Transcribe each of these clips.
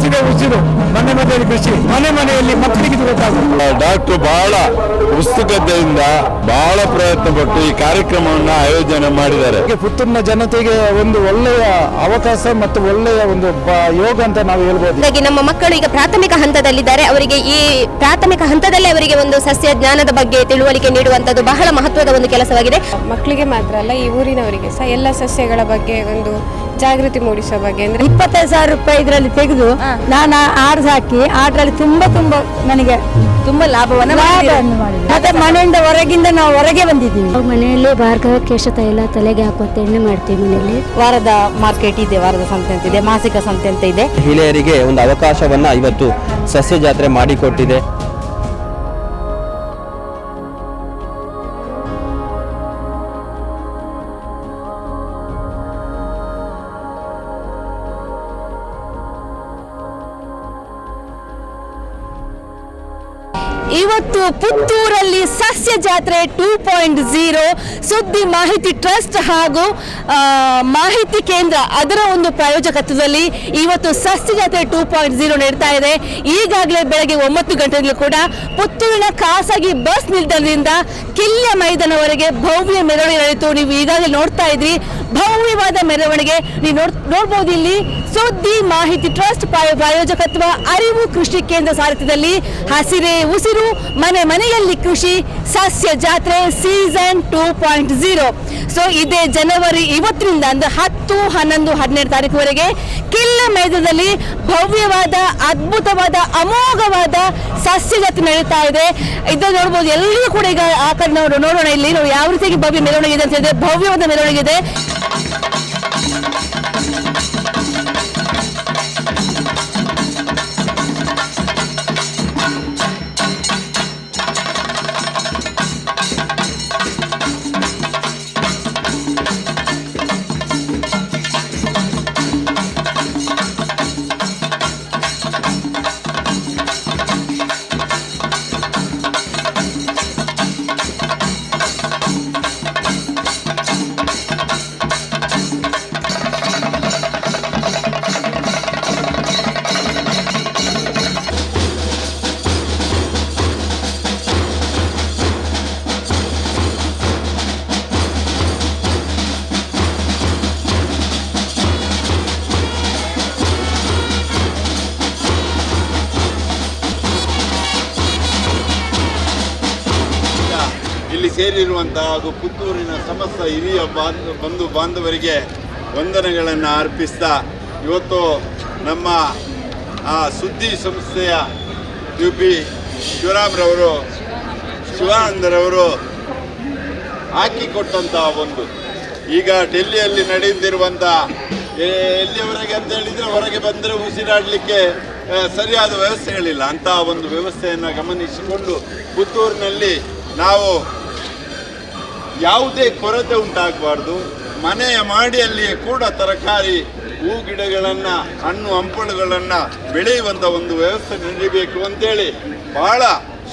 ಹಸಿರೇ ಉಸಿರು ಮನೆ ಮನೆಯಲ್ಲಿ ಕೃಷಿ, ಮನೆ ಮನೆಯಲ್ಲಿ ಮಕ್ಕಳಿಗೆ ಗೊತ್ತಾಗುತ್ತೆ. ಡಾಕ್ಟರ್ ಬಹಳ ಉತ್ಸುಕತೆಯಿಂದ ಬಹಳ ಪ್ರಯತ್ನ ಪಟ್ಟು ಈ ಕಾರ್ಯಕ್ರಮವನ್ನು ಆಯೋಜನೆ ಮಾಡಿದ್ದಾರೆ. ಪುತ್ತೂರಿನ ಜನತೆಗೆ ಒಂದು ಒಳ್ಳೆಯ ಅವಕಾಶ ಮತ್ತು ಒಳ್ಳೆಯ ಒಂದು ಯೋಗ ಅಂತ ನಾವು ಹೇಳ್ಬೋದು. ನಮ್ಮ ಮಕ್ಕಳು ಈಗ ಪ್ರಾಥಮಿಕ ಹಂತದಲ್ಲಿದ್ದಾರೆ. ಅವರಿಗೆ ಈ ಪ್ರಾಥಮಿಕ ಹಂತದಲ್ಲೇ ಅವರಿಗೆ ಒಂದು ಸಸ್ಯ ಜ್ಞಾನದ ಬಗ್ಗೆ ತಿಳುವಳಿಕೆ ನೀಡುವಂತದ್ದು ಬಹಳ ಮಹತ್ವದ ಒಂದು ಕೆಲಸವಾಗಿದೆ. ಮಕ್ಕಳಿಗೆ ಮಾತ್ರ ಅಲ್ಲ, ಈ ಊರಿನವರಿಗೆ ಸಹ ಎಲ್ಲ ಸಸ್ಯಗಳ ಬಗ್ಗೆ ಒಂದು ಜಾಗೃತಿ ಮೂಡಿಸುವ ಬಗ್ಗೆ. ಅಂದ್ರೆ 25,000 ರೂಪಾಯಿ ಇದರಲ್ಲಿ ತೆಗೆದು ನಾನು ಆರ್ಡ್ಸ್ ಹಾಕಿ ಅದರಲ್ಲಿ ತುಂಬಾ ನನಗೆ ತುಂಬಾ ಲಾಭವನ್ನು ಮತ್ತೆ ಮನೆಯಿಂದ ಹೊರಗಿಂದ ನಾವು ಹೊರಗೆ ಬಂದಿದ್ದೀವಿ. ಮನೆಯಲ್ಲಿ ಭಾರ್ಗವ ಕೇಶ ತೈಲ ತಲೆಗೆ ಹಾಕುವಂತ ಎಣ್ಣೆ ಮಾಡ್ತೀವಿ ಮನೆಯಲ್ಲಿ. ವಾರದ ಮಾರ್ಕೆಟ್ ಇದೆ, ವಾರದ ಸಂತೆ ಅಂತ ಇದೆ, ಮಾಸಿಕ ಸಂತೆ ಅಂತ ಇದೆ. ಮಹಿಳೆಯರಿಗೆ ಒಂದು ಅವಕಾಶವನ್ನ ಇವತ್ತು ಸಸ್ಯ ಜಾತ್ರೆ ಮಾಡಿಕೊಟ್ಟಿದೆ. ಇವತ್ತು ಪುತ್ತೂರಲ್ಲಿ ಸಸ್ಯ ಜಾತ್ರೆ 2.0 ಸುದ್ದಿ ಮಾಹಿತಿ ಟ್ರಸ್ಟ್ ಹಾಗೂ ಮಾಹಿತಿ ಕೇಂದ್ರ ಅದರ ಒಂದು ಪ್ರಾಯೋಜಕತ್ವದಲ್ಲಿ ಇವತ್ತು ಸಸ್ಯ ಜಾತ್ರೆ 2.0 ನಡೀತಾ ಇದೆ. ಈಗಾಗಲೇ ಬೆಳಗ್ಗೆ 9 ಗಂಟೆಗಳು ಕೂಡ ಪುತ್ತೂರಿನ ಖಾಸಗಿ ಬಸ್ ನಿಲ್ದಾಣದಿಂದ ಕಿಲ್ಯ ಮೈದಾನವರೆಗೆ ಭವ್ಯ ಮೆರವಣಿಗೆ ನಡೆಯಿತು. ನೀವು ಈಗಾಗಲೇ ನೋಡ್ತಾ ಇದ್ರಿ, ಭವ್ಯವಾದ ಮೆರವಣಿಗೆ ನೀವು ನೋಡ್ಬೋದು. ಇಲ್ಲಿ ಸುದ್ದಿ ಮಾಹಿತಿ ಟ್ರಸ್ಟ್ ಪ್ರಾಯೋಜಕತ್ವ ಅರಿವು ಕೃಷಿ ಕೇಂದ್ರ ಸಾರಥ್ಯದಲ್ಲಿ ಹಸಿರೇ ಉಸಿರು ಮನೆ ಮನೆಯಲ್ಲಿ ಕೃಷಿ ಸಸ್ಯ ಜಾತ್ರೆ ಸೀಸನ್ 2.0. ಸೊ ಇದೇ ಜನವರಿ 20ರಿಂದ ಅಂದ್ರೆ 10, 11, 12 ತಾರೀಕುವರೆಗೆ ಕಿಲ್ಲೆ ಮೈದಾನದಲ್ಲಿ ಭವ್ಯವಾದ ಅದ್ಭುತವಾದ ಅಮೋಘವಾದ ಸಸ್ಯ ಜಾತ್ರೆ ನಡೀತಾ ಇದೆ. ಇದನ್ನು ನೋಡ್ಬೋದು. ಎಲ್ಲರೂ ಕೂಡ ಈಗ ಆ ಕಡೆ ನೋಡೋಣ. ಇಲ್ಲಿ ನಾವು ಯಾವ ರೀತಿಯಾಗಿ ಭವ್ಯ ಮೆರವಣಿಗೆ ಇದೆ ಅಂತ ಹೇಳಿದ್ರೆ ಭವ್ಯವಾದ ಮೆರವಣಿಗೆ ಇದೆ. ಇಲ್ಲಿ ಸೇರಿರುವಂತಹ ಹಾಗೂ ಪುತ್ತೂರಿನ ಸಮಸ್ತ ಹಿರಿಯ ಬಂಧು ಬಾಂಧವರಿಗೆ ವಂದನೆಗಳನ್ನು ಅರ್ಪಿಸ್ತಾ ಇವತ್ತು ನಮ್ಮ ಸುದ್ದಿ ಸಂಸ್ಥೆಯ UP ಶಿವರಾಮ್ರವರು ಶಿವಾನಂದರವರು ಹಾಕಿಕೊಟ್ಟಂತಹ ಒಂದು ಈಗ ಡೆಲ್ಲಿಯಲ್ಲಿ ನಡೆಯುತ್ತಿರುವಂಥ ಎಲ್ಲಿಯವರೆಗೆ ಅಂತ ಹೇಳಿದರೆ ಹೊರಗೆ ಬಂದರೆ ಉಸಿರಾಡಲಿಕ್ಕೆ ಸರಿಯಾದ ವ್ಯವಸ್ಥೆಗಳಿಲ್ಲ ಅಂತಹ ಒಂದು ವ್ಯವಸ್ಥೆಯನ್ನು ಗಮನಿಸಿಕೊಂಡು ಪುತ್ತೂರಿನಲ್ಲಿ ನಾವು ಯಾವುದೇ ಕೊರತೆ ಉಂಟಾಗಬಾರ್ದು. ಮನೆಯ ಮಾಡಿಯಲ್ಲಿಯೇ ಕೂಡ ತರಕಾರಿ ಹೂ ಗಿಡಗಳನ್ನು ಹಣ್ಣು ಹಂಪಲುಗಳನ್ನು ಬೆಳೆಯುವಂಥ ಒಂದು ವ್ಯವಸ್ಥೆ ನಡೀಬೇಕು ಅಂತೇಳಿ ಬಹಳ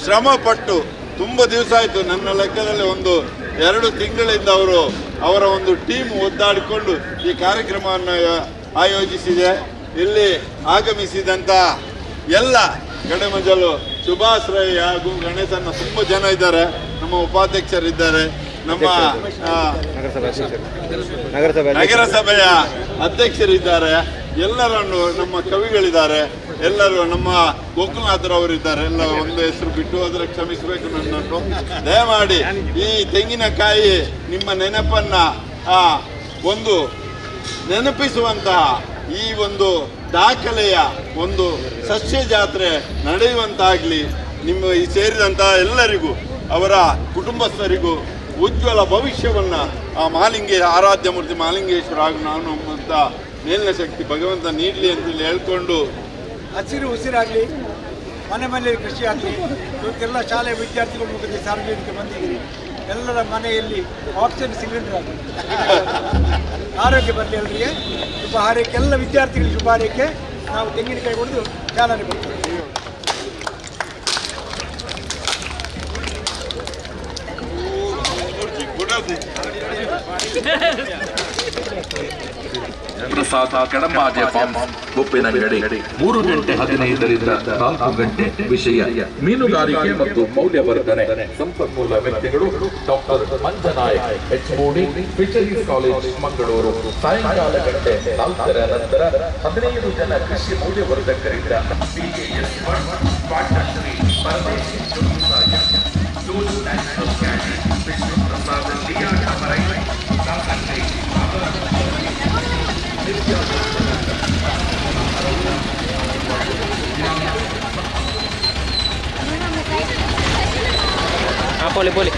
ಶ್ರಮಪಟ್ಟು ತುಂಬ ದಿವಸ ಆಯಿತು. ನನ್ನ ಲೆಕ್ಕದಲ್ಲಿ 1-2 ತಿಂಗಳಿಂದ ಅವರ ಒಂದು ಟೀಮ್ ಒದ್ದಾಡಿಕೊಂಡು ಈ ಕಾರ್ಯಕ್ರಮವನ್ನು ಆಯೋಜಿಸಿದೆ. ಇಲ್ಲಿ ಆಗಮಿಸಿದಂಥ ಎಲ್ಲ ಗಣಮಜಲು ಸುಭಾಷ್ ರೈ ಹಾಗೂ ಗಣೇಶನ ತುಂಬ ಜನ ಇದ್ದಾರೆ. ನಮ್ಮ ಉಪಾಧ್ಯಕ್ಷರಿದ್ದಾರೆ, ನಮ್ಮ ನಗರಸಭೆಯ ಅಧ್ಯಕ್ಷರಿದ್ದಾರೆ, ಎಲ್ಲರನ್ನು ನಮ್ಮ ಕವಿಗಳಿದ್ದಾರೆ, ಎಲ್ಲರೂ ನಮ್ಮ ಗೋಕುಲನಾಥರವರಿದ್ದಾರೆ. ಎಲ್ಲ ಒಂದು ಹೆಸರು ಬಿಟ್ಟು ಹೋದರೆ ಕ್ಷಮಿಸಬೇಕು ನನ್ನನ್ನು. ದಯಮಾಡಿ ಈ ತೆಂಗಿನಕಾಯಿ ನಿಮ್ಮ ನೆನಪನ್ನು ಒಂದು ನೆನಪಿಸುವಂತಹ ಈ ಒಂದು ದಾಖಲೆಯ ಒಂದು ಸಸ್ಯ ಜಾತ್ರೆ ನಡೆಯುವಂತಾಗಲಿ. ನಿಮ್ಮ ಈ ಸೇರಿದಂತಹ ಎಲ್ಲರಿಗೂ ಅವರ ಕುಟುಂಬಸ್ಥರಿಗೂ ಉಜ್ವಲ ಭವಿಷ್ಯವನ್ನು ಆರಾಧ್ಯ ಮೂರ್ತಿ ಮಾಲಿಂಗೇಶ್ವರ ಹಾಗೂ ನಾನು ಅಂತ ಮೇಲಿನ ಶಕ್ತಿ ಭಗವಂತ ನೀಡಲಿ ಅಂತೇಳಿ ಹೇಳ್ಕೊಂಡು, ಹಸಿರು ಉಸಿರಾಗಲಿ, ಮನೆ ಮನೆಯಲ್ಲಿ ಕೃಷಿ ಆಗಲಿ. ಇವತ್ತೆಲ್ಲ ಶಾಲೆ ವಿದ್ಯಾರ್ಥಿಗಳು ಮುಗಿದು ಸಾರ್ವಜನಿಕ ಬಂದಿದ್ದೀರಿ. ಎಲ್ಲರ ಮನೆಯಲ್ಲಿ ಆಕ್ಸಿಜನ್ ಸಿಲಿಂಡರ್ ಆಗಲಿ, ಆರೋಗ್ಯ ಬರಲಿ. ಎಲ್ಲರಿಗೆ ಶುಭ ಹಾರೈಕೆ, ಎಲ್ಲ ವಿದ್ಯಾರ್ಥಿಗಳಿಗೆ ಶುಭ ಹಾರೈಕೆ. ನಾವು ತೆಂಗಿನಕಾಯಿ ಹೊಡೆದು ಚಾಲನೆ ಕೊಡ್ತೀವಿ. ಪ್ರಸಾದ್ ಕಡಮಾಜೆ ಫಾರ್ಮ್ಸ್ ಉಪ್ಪಿನಂಗಡಿ 3 ಗಂಟೆ 15ರಿಂದ 4 ಗಂಟೆ. ವಿಷಯ ಮೀನುಗಾರಿಕೆ ಮತ್ತು ಮೌಲ್ಯವರ್ಧನೆ. ಸಂಪನ್ಮೂಲ ವ್ಯಕ್ತಿಗಳು doctor Manjanayak, HOD, fisheries college, Mangaluru. ಸಾಯಂಕಾಲ ಗಂಟೆ 4ರ ನಂತರ 15 ಜನ ಕೃಷಿ ಮೌಲ್ಯವರ್ಧಕರಿಂದ PKS ಪಾಟಶ್ರೀ ಪರಮೇಶ್ ನ್ಯಾಷನಲ್ ಕ್ಯಾಂಡಿ ವಿಷ್ಣು ಪ್ರಸಾದ್ ಲಿಯಾಟ ಮರೈ ಸಾಸಂಗ್ರಿ बोले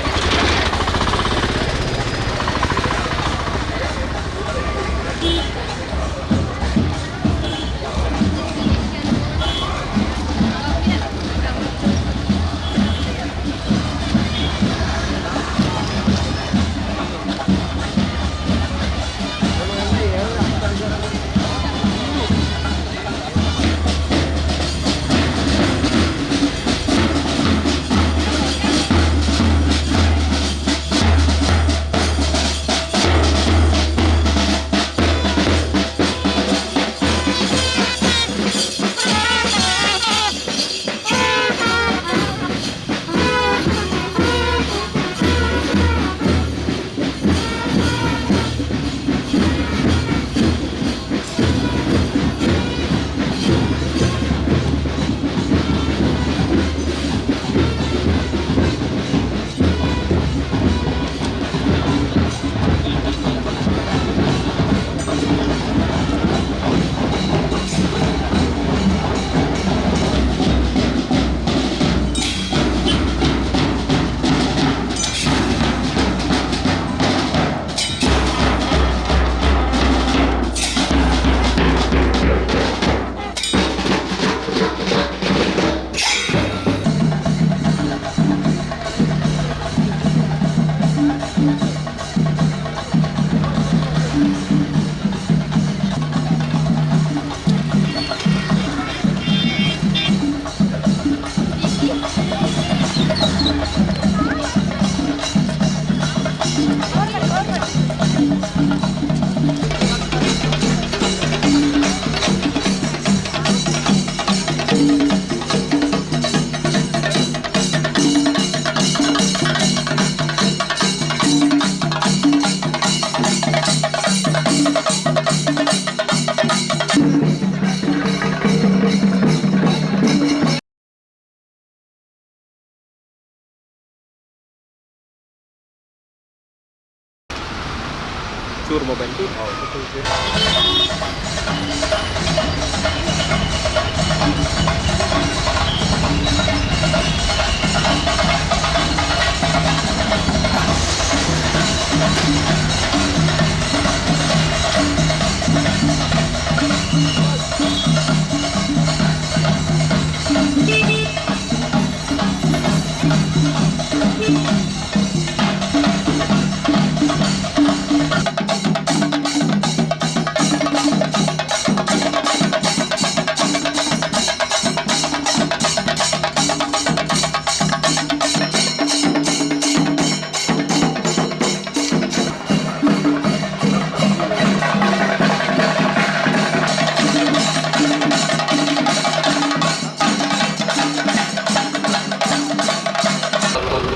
चूर मोबाइल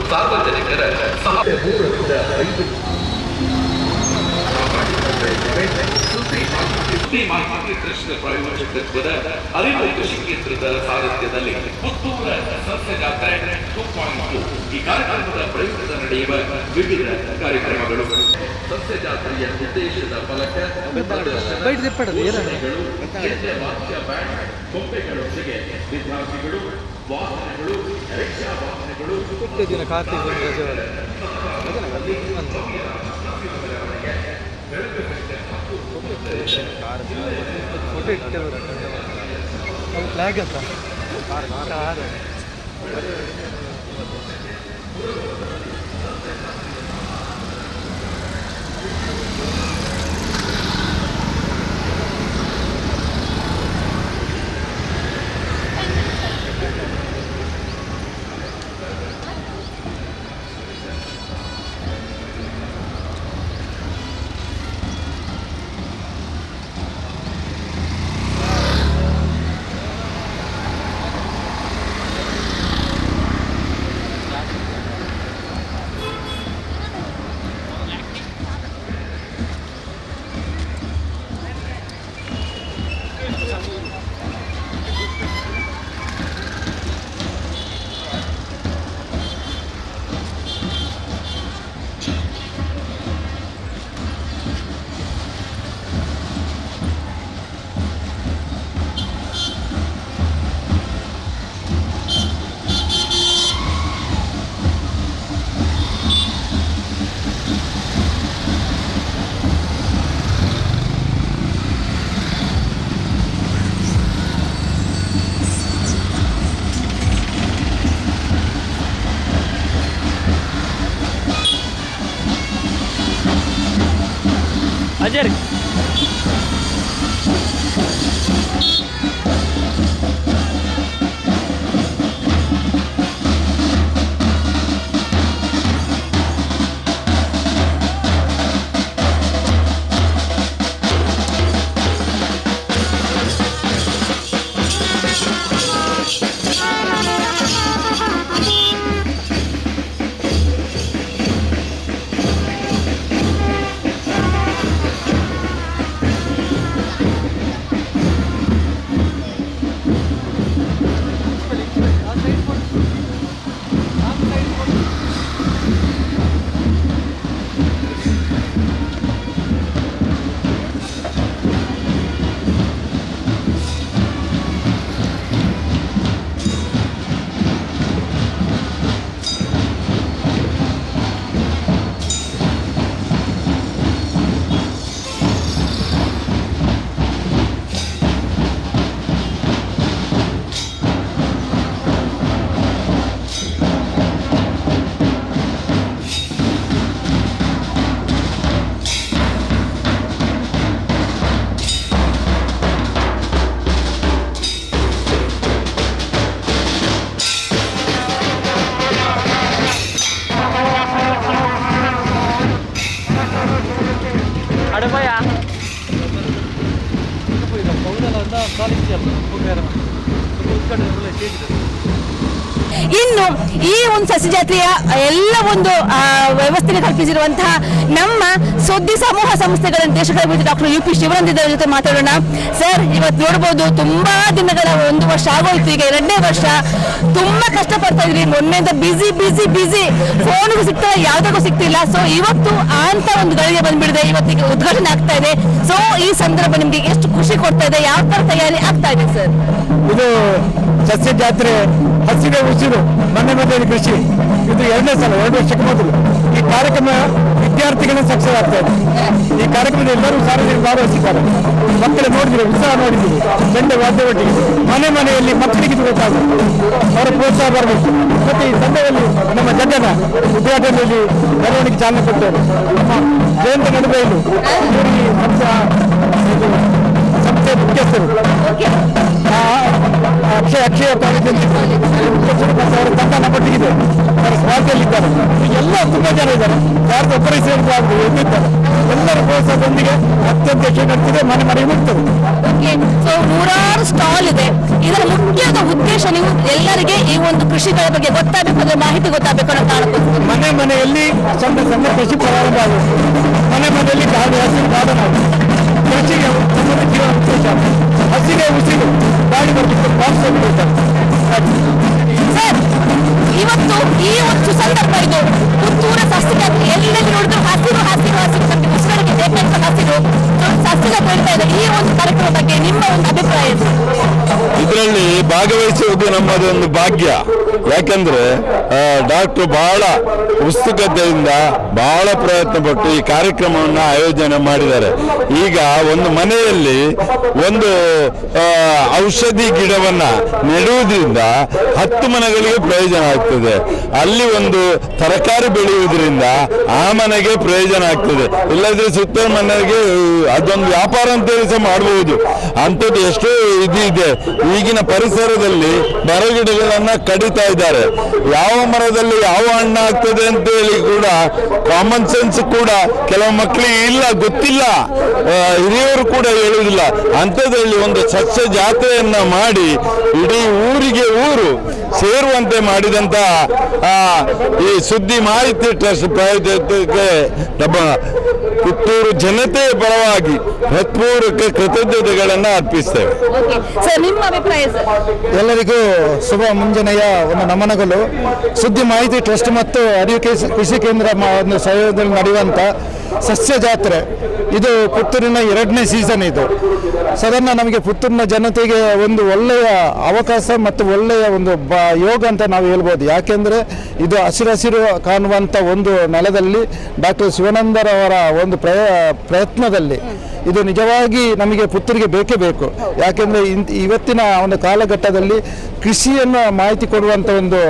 ಸಾರ್ವಜನಿಕರ ಸಭೆ 3ರಿಂದ 5 ಸುದ್ದಿ ಮಾಹಿತಿ ಟ್ರಸ್ಟ್ ಪ್ರಾಯೋಜಕತ್ವದ ಅರಿವು ಕೃಷಿ ಕೇಂದ್ರದ ಸಾರಥ್ಯದಲ್ಲಿ ಪುತ್ತೂರ ಸಸ್ಯ ಜಾತ್ರೆ 2.2 ಈ ಕಾರ್ಯಕ್ರಮದ ಪ್ರಯುಕ್ತ ನಡೆಯುವ ವಿವಿಧ ಕಾರ್ಯಕ್ರಮಗಳು. ಸಸ್ಯ ಜಾತ್ರೆಯ ಉದ್ದೇಶದ ಫಲಕ ವಾದ್ಯ ಬ್ಯಾಂಡ್ ಗೊಂಬೆಗಳೊಂದಿಗೆ ವಿದ್ಯಾರ್ಥಿಗಳು ವಾಹನಗಳು ರಿಕ್ಷಾ ವಾಹನಗಳು ಫ್ಲಾಗ್ ಅಂತ ಪೂಜಾರಿ ಇನ್ನು ಈ ಒಂದು ಸಸ್ಯ ಜಾತ್ರೆಯ ಎಲ್ಲ ಒಂದು ವ್ಯವಸ್ಥೆ ಕಲ್ಪಿಸಿರುವಂತಹ ನಮ್ಮ ಸುದ್ದಿ ಸಮೂಹ ಸಂಸ್ಥೆಗಳ ನಿರ್ದೇಶಕರ ಡಾಕ್ಟರ್ UP ಶಿವನಂದ ಜೊತೆ ಮಾತಾಡೋಣ. ಸರ್, ಇವತ್ತು ನೋಡ್ಬೋದು ತುಂಬಾ ದಿನಗಳ 1 ವರ್ಷ ಆಗೋಯ್ತು, ಈಗ 2ನೇ ವರ್ಷ. ತುಂಬಾ ಕಷ್ಟಪಡ್ತಾ ಇದ್ರಿ, ಮೊನ್ನೆಯಿಂದ ಬಿಸಿ ಫೋನ್ಗೂ ಸಿಗ್ತಾ ಯಾವ್ದಾಗೂ ಸಿಗ್ತಿಲ್ಲ. ಸೊ ಇವತ್ತು ಅಂತ ಒಂದು ಗಳಿಗೆ ಬಂದ್ಬಿಡಿದೆ, ಇವತ್ತಿಗೆ ಉದ್ಘಾಟನೆ ಆಗ್ತಾ ಇದೆ. ಸೊ ಈ ಸಂದರ್ಭ ನಿಮ್ಗೆ ಎಷ್ಟು ಖುಷಿ ಕೊಡ್ತಾ ಇದೆ, ಯಾವ ತರ ತಯಾರಿ ಆಗ್ತಾ ಇದೆ ಸರ್? ಇದು ಸಸ್ಯ ಜಾತ್ರೆ ಹಸಿರು ಉಸಿರು ಮನೆ ಮನೆಯಲ್ಲಿ ಕೃಷಿ, ಇದು 2ನೇ ಸಲ, 2 ವರ್ಷಕ್ಕೆ ಮೊದಲು ಈ ಕಾರ್ಯಕ್ರಮ ವಿದ್ಯಾರ್ಥಿಗಳನ್ನ ಸಕ್ಸಸ್ ಆಗ್ತಾ ಇದೆ. ಈ ಕಾರ್ಯಕ್ರಮದಲ್ಲಿ ಎಲ್ಲರೂ ಸಾರ್ವಜನಿಕರು ಭಾಗವಹಿಸಿದ್ದಾರೆ. ಮಕ್ಕಳು ನೋಡಿದ್ರು, ಉತ್ಸಾಹ ನೋಡಿದ್ದೀವಿ, ಚೆಂಡೆ ವಾದ್ಯ ಒಟ್ಟಿಗೆ ಮನೆ ಮನೆಯಲ್ಲಿ ಮಕ್ಕಳಿಗೆ ಇದು ಗೊತ್ತಾಗುತ್ತೆ, ಅವರ ಪ್ರೋತ್ಸಾಹ ಬರಬೇಕು. ಮತ್ತೆ ಈ ಸಂದರ್ಭದಲ್ಲಿ ನಮ್ಮ ಜಗನ ಉದ್ಘಾಟನೆಯಲ್ಲಿ ಮೆರವಣಿಗೆ ಚಾಲನೆ ಕೊಟ್ಟರು. ನಮ್ಮ ಜಯಂತ ನಡುಬೈಲು ಇವರಿಗೆ ಸಂಸ್ಥೆಯ ಮುಖ್ಯಸ್ಥರು ಅಕ್ಷಯ ಕಾಲೇಜಲ್ಲಿ ಅವರ ತಂಡ ನಮ್ಮೊಟ್ಟಿಗಿದೆ, ಅವರ ಸ್ವಾರ್ಥಿಯಲ್ಲಿದ್ದಾರೆ. ಎಲ್ಲ ತುಂಬಾ ಜನ ಇದ್ದಾರೆ, ಯಾರ್ದು ಒಬ್ಬರೇ ಸೇರಿದ್ದಾರೆ, ಎದ್ದಿದ್ದಾರೆ. ಎಲ್ಲರ ಪ್ರೋತ್ಸಾಹದೊಂದಿಗೆ ಅತ್ಯಂತ ಯಶಸ್ವಿ ನಡೆಸಿದೆ, ಮನೆ ಮನೆಗೆ ಮುಟ್ತದೆ. ಸೊ 100 ಸ್ಟಾಲ್ ಇದೆ. ಇದರ ಮುಖ್ಯದ ಉದ್ದೇಶ ನೀವು ಎಲ್ಲರಿಗೆ ಈ ಒಂದು ಕೃಷಿಗಳ ಬಗ್ಗೆ ಗೊತ್ತಾಗಬೇಕು, ಅಂದ್ರೆ ಮಾಹಿತಿ ಗೊತ್ತಾಗಬೇಕು ಅನ್ನೋ ಕಾರಣಕ್ಕೋಸ್ಕರ ಮನೆ ಮನೆಯಲ್ಲಿ ಸಣ್ಣ ಸಣ್ಣ ಕೃಷಿ ಪ್ರಾರಂಭ ಆಗುತ್ತೆ. ಮನೆ ಮನೆಯಲ್ಲಿ ಗಾಡಿ ಹಸಿರು ಗಾರ್ಡನ್ ಆಗುತ್ತೆ. ಕೃಷಿಗೆ ನಮ್ಮದು ಜೀವನ ಉದ್ದೇಶ, ಹಸಿರೇ ಉಸಿರು ಗಾಡಿ ಬರಲಿಕ್ಕೆ ಸರ್, ಇವತ್ತು ಈ ಒಂದು ಸಂದರ್ಭ ಇದು ಪುತ್ತೂರ ಸಸ್ಯ ಜಾತ್ರೆ, ಎಲ್ಲೆಲ್ಲಿ ನೋಡಿದ್ರು ಹಸಿರು ನಮಗೆ ಉಸಿರಿಗೆ ಬೇಕಾದ ಹಸಿರು ಸಸ್ಯ ಬೆಳೀತಾ ಇದೆ. ಈ ಒಂದು ಕಾರ್ಯಕ್ರಮ ಬಗ್ಗೆ ನಿಮ್ಮ ಒಂದು ಅಭಿಪ್ರಾಯ ಏನು? ಇದರಲ್ಲಿ ಭಾಗವಹಿಸುವುದು ನಮ್ಮದೊಂದು ಭಾಗ್ಯ. ಯಾಕಂದ್ರೆ ಡಾಕ್ಟರ್ ಬಹಳ ಉತ್ಸುಕತೆಯಿಂದ ಬಹಳ ಪ್ರಯತ್ನ ಪಟ್ಟು ಈ ಕಾರ್ಯಕ್ರಮವನ್ನು ಆಯೋಜನೆ ಮಾಡಿದ್ದಾರೆ. ಈಗ ಒಂದು ಮನೆಯಲ್ಲಿ ಒಂದು ಔಷಧಿ ಗಿಡವನ್ನ ನೆಡುವುದರಿಂದ 10 ಮನೆಗಳಿಗೆ ಪ್ರಯೋಜನ ಆಗ್ತದೆ. ಅಲ್ಲಿ ಒಂದು ತರಕಾರಿ ಬೆಳೆಯುವುದರಿಂದ ಆ ಮನೆಗೆ ಪ್ರಯೋಜನ ಆಗ್ತದೆ. ಇಲ್ಲದ್ರೆ ಸುತ್ತ ಮನೆಗೆ ಅದೊಂದು ವ್ಯಾಪಾರ ಅಂತೇಳಿ ಸಹ ಮಾಡಬಹುದು. ಅಂಥದ್ದು ಎಷ್ಟೋ ಇದೆ. ಈಗಿನ ಪರಿಸರದಲ್ಲಿ ಮರಗಿಡಗಳನ್ನ ಕಡಿತಾ ಇದ್ದಾರೆ. ಯಾವ ಮರದಲ್ಲಿ ಯಾವ ಹಣ್ಣು ಆಗ್ತದೆ ಅಂತೇಳಿ ಕೂಡ ಕಾಮನ್ ಸೆನ್ಸ್ ಕೂಡ ಕೆಲವು ಮಕ್ಕಳಿಗೆ ಇಲ್ಲ, ಗೊತ್ತಿಲ್ಲ, ಹಿರಿಯರು ಕೂಡ ಹೇಳುವುದಿಲ್ಲ. ಅಂಥದ್ರಲ್ಲಿ ಒಂದು ಸಸ್ಯ ಜಾತ್ರೆಯನ್ನ ಮಾಡಿ ಇಡೀ ಊರಿಗೆ ಊರು ಸೇರುವಂತೆ ಮಾಡಿದಂತ ಈ ಸುದ್ದಿ ಮಾಹಿತಿ ಟ್ರಸ್ಟ್ ಪ್ರಾಯೋಜಕಕ್ಕೆ ನಮ್ಮ ಪುತ್ತೂರು ಜನತೆಯ ಪರವಾಗಿ ಹೃತ್ಪೂರ್ವಕ ಕೃತಜ್ಞತೆಗಳನ್ನು ಅರ್ಪಿಸ್ತೇವೆ. ಸರ್, ನಿಮ್ಮ ಅಭಿಪ್ರಾಯ ಸರ್? ಎಲ್ಲರಿಗೂ ಶುಭ ಮುಂಜಾನೆಯ ಒಂದು ನಮನಗಳು. ಸುದ್ದಿ ಮಾಹಿತಿ ಟ್ರಸ್ಟ್ ಮತ್ತು ಅರಿವು ಕೃಷಿ ಕೇಂದ್ರ ಒಂದು ಸಹಯೋಗದಲ್ಲಿ ನಡೆಯುವಂಥ ಸಸ್ಯ ಜಾತ್ರೆ ಇದು ಪುತ್ತೂರಿನ 2ನೇ ಸೀಸನ್. ಇದು ಸಾಧಾರಣ ನಮಗೆ ಪುತ್ತೂರಿನ ಜನತೆಗೆ ಒಂದು ಒಳ್ಳೆಯ ಅವಕಾಶ ಮತ್ತು ಒಳ್ಳೆಯ ಒಂದು ಯೋಗ ಅಂತ ನಾವು ಹೇಳ್ಬೋದು. ಯಾಕೆಂದರೆ ಇದು ಹಸಿರು ಕಾಣುವಂಥ ಒಂದು ನೆಲದಲ್ಲಿ ಡಾಕ್ಟರ್ ಶಿವಾನಂದರವರ ಒಂದು ಪ್ರಯತ್ನದಲ್ಲಿ ಇದು ನಿಜವಾಗಿ ನಮಗೆ ಪುತ್ತೂರಿಗೆ ಬೇಕೇ ಬೇಕು. ಯಾಕೆಂದರೆ ಇವತ್ತಿನ ಒಂದು ಕಾಲಘಟ್ಟದಲ್ಲಿ ಕೃಷಿಯನ್ನು ಮಾಹಿತಿ ಕೊಡುವಂಥ ಒಂದು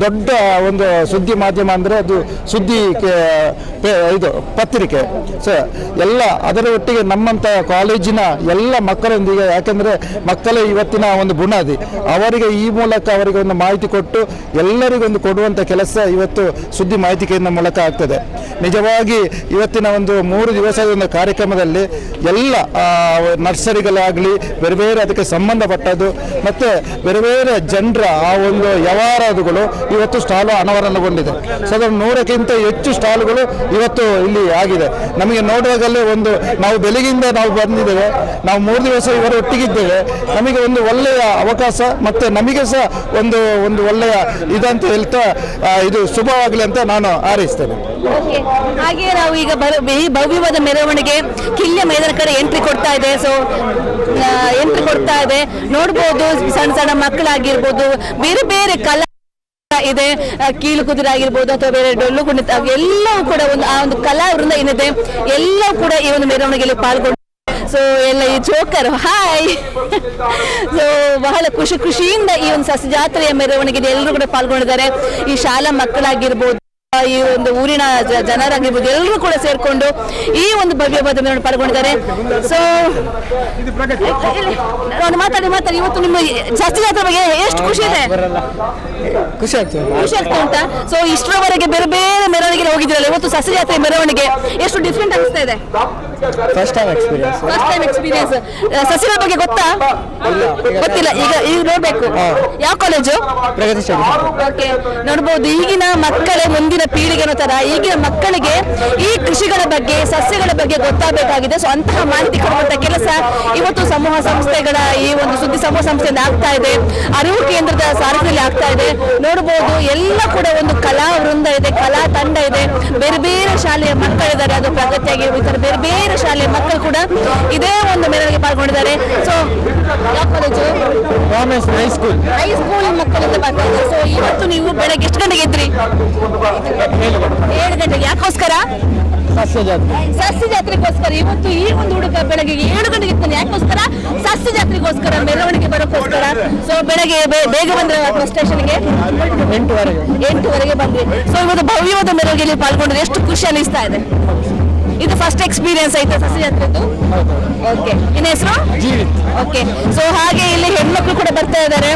ದೊಡ್ಡ ಒಂದು ಸುದ್ದಿ ಮಾಧ್ಯಮ ಅಂದರೆ ಅದು ಸುದ್ದಿ ಇದು ಪತ್ರಿಕೆ. ಮೆರವಣಿಗೆ. ಸೊ ಎಲ್ಲ ಅದರ ಒಟ್ಟಿಗೆ ನಮ್ಮಂಥ ಕಾಲೇಜಿನ ಎಲ್ಲ ಮಕ್ಕಳೊಂದಿಗೆ, ಯಾಕೆಂದರೆ ಮಕ್ಕಳೇ ಇವತ್ತಿನ ಒಂದು ಬುನಾದಿ, ಅವರಿಗೆ ಈ ಮೂಲಕ ಅವರಿಗೆ ಒಂದು ಮಾಹಿತಿ ಕೊಟ್ಟು ಎಲ್ಲರಿಗೊಂದು ಕೊಡುವಂಥ ಕೆಲಸ ಇವತ್ತು ಸುದ್ದಿ ಮಾಹಿತಿ ಕೇಂದ್ರ ಮೂಲಕ ಆಗ್ತದೆ. ನಿಜವಾಗಿ ಇವತ್ತಿನ ಒಂದು 3 ದಿವಸದ ಒಂದು ಕಾರ್ಯಕ್ರಮದಲ್ಲಿ ಎಲ್ಲ ನರ್ಸರಿಗಳಾಗಲಿ ಬೇರೆ ಬೇರೆ ಅದಕ್ಕೆ ಸಂಬಂಧಪಟ್ಟದ್ದು ಮತ್ತು ಬೇರೆ ಬೇರೆ ಜನರ ಆ ಒಂದು ವ್ಯವಹಾರಗಳು ಇವತ್ತು ಸ್ಟಾಲು ಅನಾವರಣಗೊಂಡಿದೆ. ಸಾಧಾರಣ 100ಕ್ಕಿಂತ ಹೆಚ್ಚು ಸ್ಟಾಲ್ಗಳು ಇವತ್ತು ಇಲ್ಲಿ ಆಗಿದೆ. ನಮಗೆ ನೋಡುವಾಗಲೇ ಒಂದು ನಾವು ಬೆಳಗಿಂದ ನಾವು ಬಂದಿದ್ದೇವೆ, ನಾವು 3 ದಿವಸ ಇವರ ಒಟ್ಟಿಗಿದ್ದೇವೆ. ನಮಗೆ ಒಂದು ಒಳ್ಳೆಯ ಅವಕಾಶ ಮತ್ತು ನಮಗೆ ಸಹ ಒಂದು ಒಳ್ಳೆಯ ಇದಂತ ಹೇಳ್ತಾ ಇದು ಶುಭವಾಗಲಿ ಅಂತ ನಾನು ಹಾರೈಸ್ತೇನೆ. ಹಾಗೆ ನಾವು ಈಗ ಈ ಭವ್ಯವಾದ ಮೆರವಣಿಗೆ ಕಿಲ್ಯ ಮೈದಾನ ಕಡೆ ಎಂಟ್ರಿ ಕೊಡ್ತಾ ಇದೆ. ಸೊ ಎಂಟ್ರಿ ಕೊಡ್ತಾ ಇದೆ, ನೋಡ್ಬೋದು ಸಣ್ಣ ಸಣ್ಣ ಮಕ್ಕಳಾಗಿರ್ಬೋದು, ಬೇರೆ ಬೇರೆ ಕಲಾ ಇದೆ, ಕೀಲು ಕುದುರೆ ಆಗಿರ್ಬೋದು ಅಥವಾ ಬೇರೆ ಡೊಳ್ಳು ಕುಣಿತ, ಎಲ್ಲವೂ ಕೂಡ ಒಂದು ಕಲಾ ವೃಂದ ಏನಿದೆ ಎಲ್ಲವೂ ಕೂಡ ಈ ಒಂದು ಮೆರವಣಿಗೆಯಲ್ಲಿ ಪಾಲ್ಗೊಂಡು ಸೊ ಎಲ್ಲ ಈ ಜೋಕರ್ ಹಾಯ್ ಸೊ ಬಹಳ ಖುಷಿಯಿಂದ ಈ ಒಂದು ಸಸ್ಯ ಜಾತ್ರೆಯ ಮೆರವಣಿಗೆಯಲ್ಲಿ ಎಲ್ಲರೂ ಕೂಡ ಪಾಲ್ಗೊಂಡಿದ್ದಾರೆ. ಈ ಶಾಲಾ ಮಕ್ಕಳಾಗಿರ್ಬೋದು, ಈ ಒಂದು ಊರಿನ ಜನರಾಗಿರ್ಬೋದು, ಎಲ್ಲರೂ ಕೂಡ ಸೇರ್ಕೊಂಡು ಈ ಒಂದು ಭವ್ಯವಾದ ಮೆರವಣಿಗೆ ಪಾಲ್ಗೊಂಡಿದ್ದಾರೆ. ಸೊ ಮಾತಾಡಿ ಇವತ್ತು ನಿಮ್ಮ ಸಸ್ಯ ಜಾತ್ರೆ ಬಗ್ಗೆ ಎಷ್ಟು ಖುಷಿ ಇದೆ? ಖುಷಿ ಆಗ್ತಾ ಉಂಟಾ? ಸೊ ಇಷ್ಟರವರೆಗೆ ಬೇರೆ ಬೇರೆ ಮೆರವಣಿಗೆ ಹೋಗಿದ್ರಲ್ಲ, ಇವತ್ತು ಸಸ್ಯ ಜಾತ್ರೆ ಮೆರವಣಿಗೆ ಎಷ್ಟು ಡಿಫ್ರೆಂಟ್ ಅನಿಸ್ತಾ ಇದೆ? First time experience. ಸಸ್ಯಗಳ ಬಗ್ಗೆ ಗೊತ್ತಾ? ಗೊತ್ತಿಲ್ಲ, ಈಗ ನೋಡ್ಬೇಕು. ಯಾವ ಕಾಲೇಜು? ಪ್ರಗತಿ ಓಕೆ, ನೋಡ್ಬೋದು ಈಗಿನ ಮಕ್ಕಳೇ ಮುಂದಿನ ಪೀಳಿಗೆ ಅನ್ನೋ ತರ ಈಗಿನ ಮಕ್ಕಳಿಗೆ ಈ ಕೃಷಿಗಳ ಬಗ್ಗೆ ಸಸ್ಯಗಳ ಬಗ್ಗೆ ಗೊತ್ತಾಗಬೇಕಾಗಿದೆ. ಸೊ ಅಂತಹ ಮಾಹಿತಿ ಕೊಡುವಂತ ಕೆಲಸ ಇವತ್ತು ಸಮೂಹ ಸಂಸ್ಥೆಗಳ ಈ ಒಂದು ಸುದ್ದಿ ಸಮೂಹ ಸಂಸ್ಥೆಯಿಂದ ಆಗ್ತಾ ಇದೆ, ಅರಿವು ಕೇಂದ್ರದ ಸಾರಥ್ಯದಲ್ಲಿ ಆಗ್ತಾ ಇದೆ. ನೋಡ್ಬೋದು ಎಲ್ಲ ಕೂಡ ಒಂದು ಕಲಾ ವೃಂದ ಇದೆ, ಕಲಾ ತಂಡ ಇದೆ, ಬೇರೆ ಬೇರೆ ಶಾಲೆಯ ಮಕ್ಕಳಿದ್ದಾರೆ, ಅದು ಪ್ರಗತಿಯಾಗಿರ್ಬೋದು, ಬೇರೆ ಬೇರೆ ಶಾಲೆಯ ಮಕ್ಕಳು ಕೂಡ ಇದೇ ಒಂದು ಮೆರವಣಿಗೆ ಪಾಲ್ಗೊಂಡಿದ್ದಾರೆ. ಸೊ ಯಾವ ಕಾಲೇಜು? ಹೈಸ್ಕೂಲ್ ಮಕ್ಕಳಿಂದ ಬರ್ತಾರೆ. ಸೊ ಇವತ್ತು ನೀವು ಬೆಳಗ್ಗೆ ಎಷ್ಟು ಗಂಟೆಗೆ ಇದ್ರಿ? 7 ಗಂಟೆಗೆ. ಯಾಕೋಸ್ಕರ? ಸಸ್ಯ ಜಾತ್ರೆಗೋಸ್ಕರ. ಇವತ್ತು ಈ ಒಂದು ಹುಡುಗ ಬೆಳಗ್ಗೆ 7 ಗಂಟೆಗೆ ಇರ್ತಾನೆ. ಯಾಕೋಸ್ಕರ? ಸಸ್ಯ ಜಾತ್ರೆಗೋಸ್ಕರ, ಮೆರವಣಿಗೆ ಬರೋಕ್ಕೋಸ್ಕರ. ಸೊ ಬೆಳಗ್ಗೆ ಬೇಗ ಬಂದ್ರೆ ಬಸ್ ಸ್ಟೇಷನ್ಗೆ 8ವರೆಗೆ ಬಂದ್ರಿ. ಸೊ ಇವತ್ತು ಭವ್ಯವಾದ ಮೆರವಣಿಗೆಯಲ್ಲಿ ಪಾಲ್ಗೊಂಡ್ರೆ ಎಷ್ಟು ಖುಷಿ ಅನಿಸ್ತಾ ಇದೆ? ಇದು ಫಸ್ಟ್ ಎಕ್ಸ್ಪೀರಿಯನ್ಸ್ ಆಯ್ತಾ ಸಸ್ಯ ಜಾತ್ರೆದು? ಓಕೆ, ನಿನ್ನ ಹೆಸರು? ಓಕೆ. ಸೊ ಹಾಗೆ ಇಲ್ಲಿ ಹೆಣ್ಮಕ್ಳು ಕೂಡ ಬರ್ತಾ ಇದ್ದಾರೆ,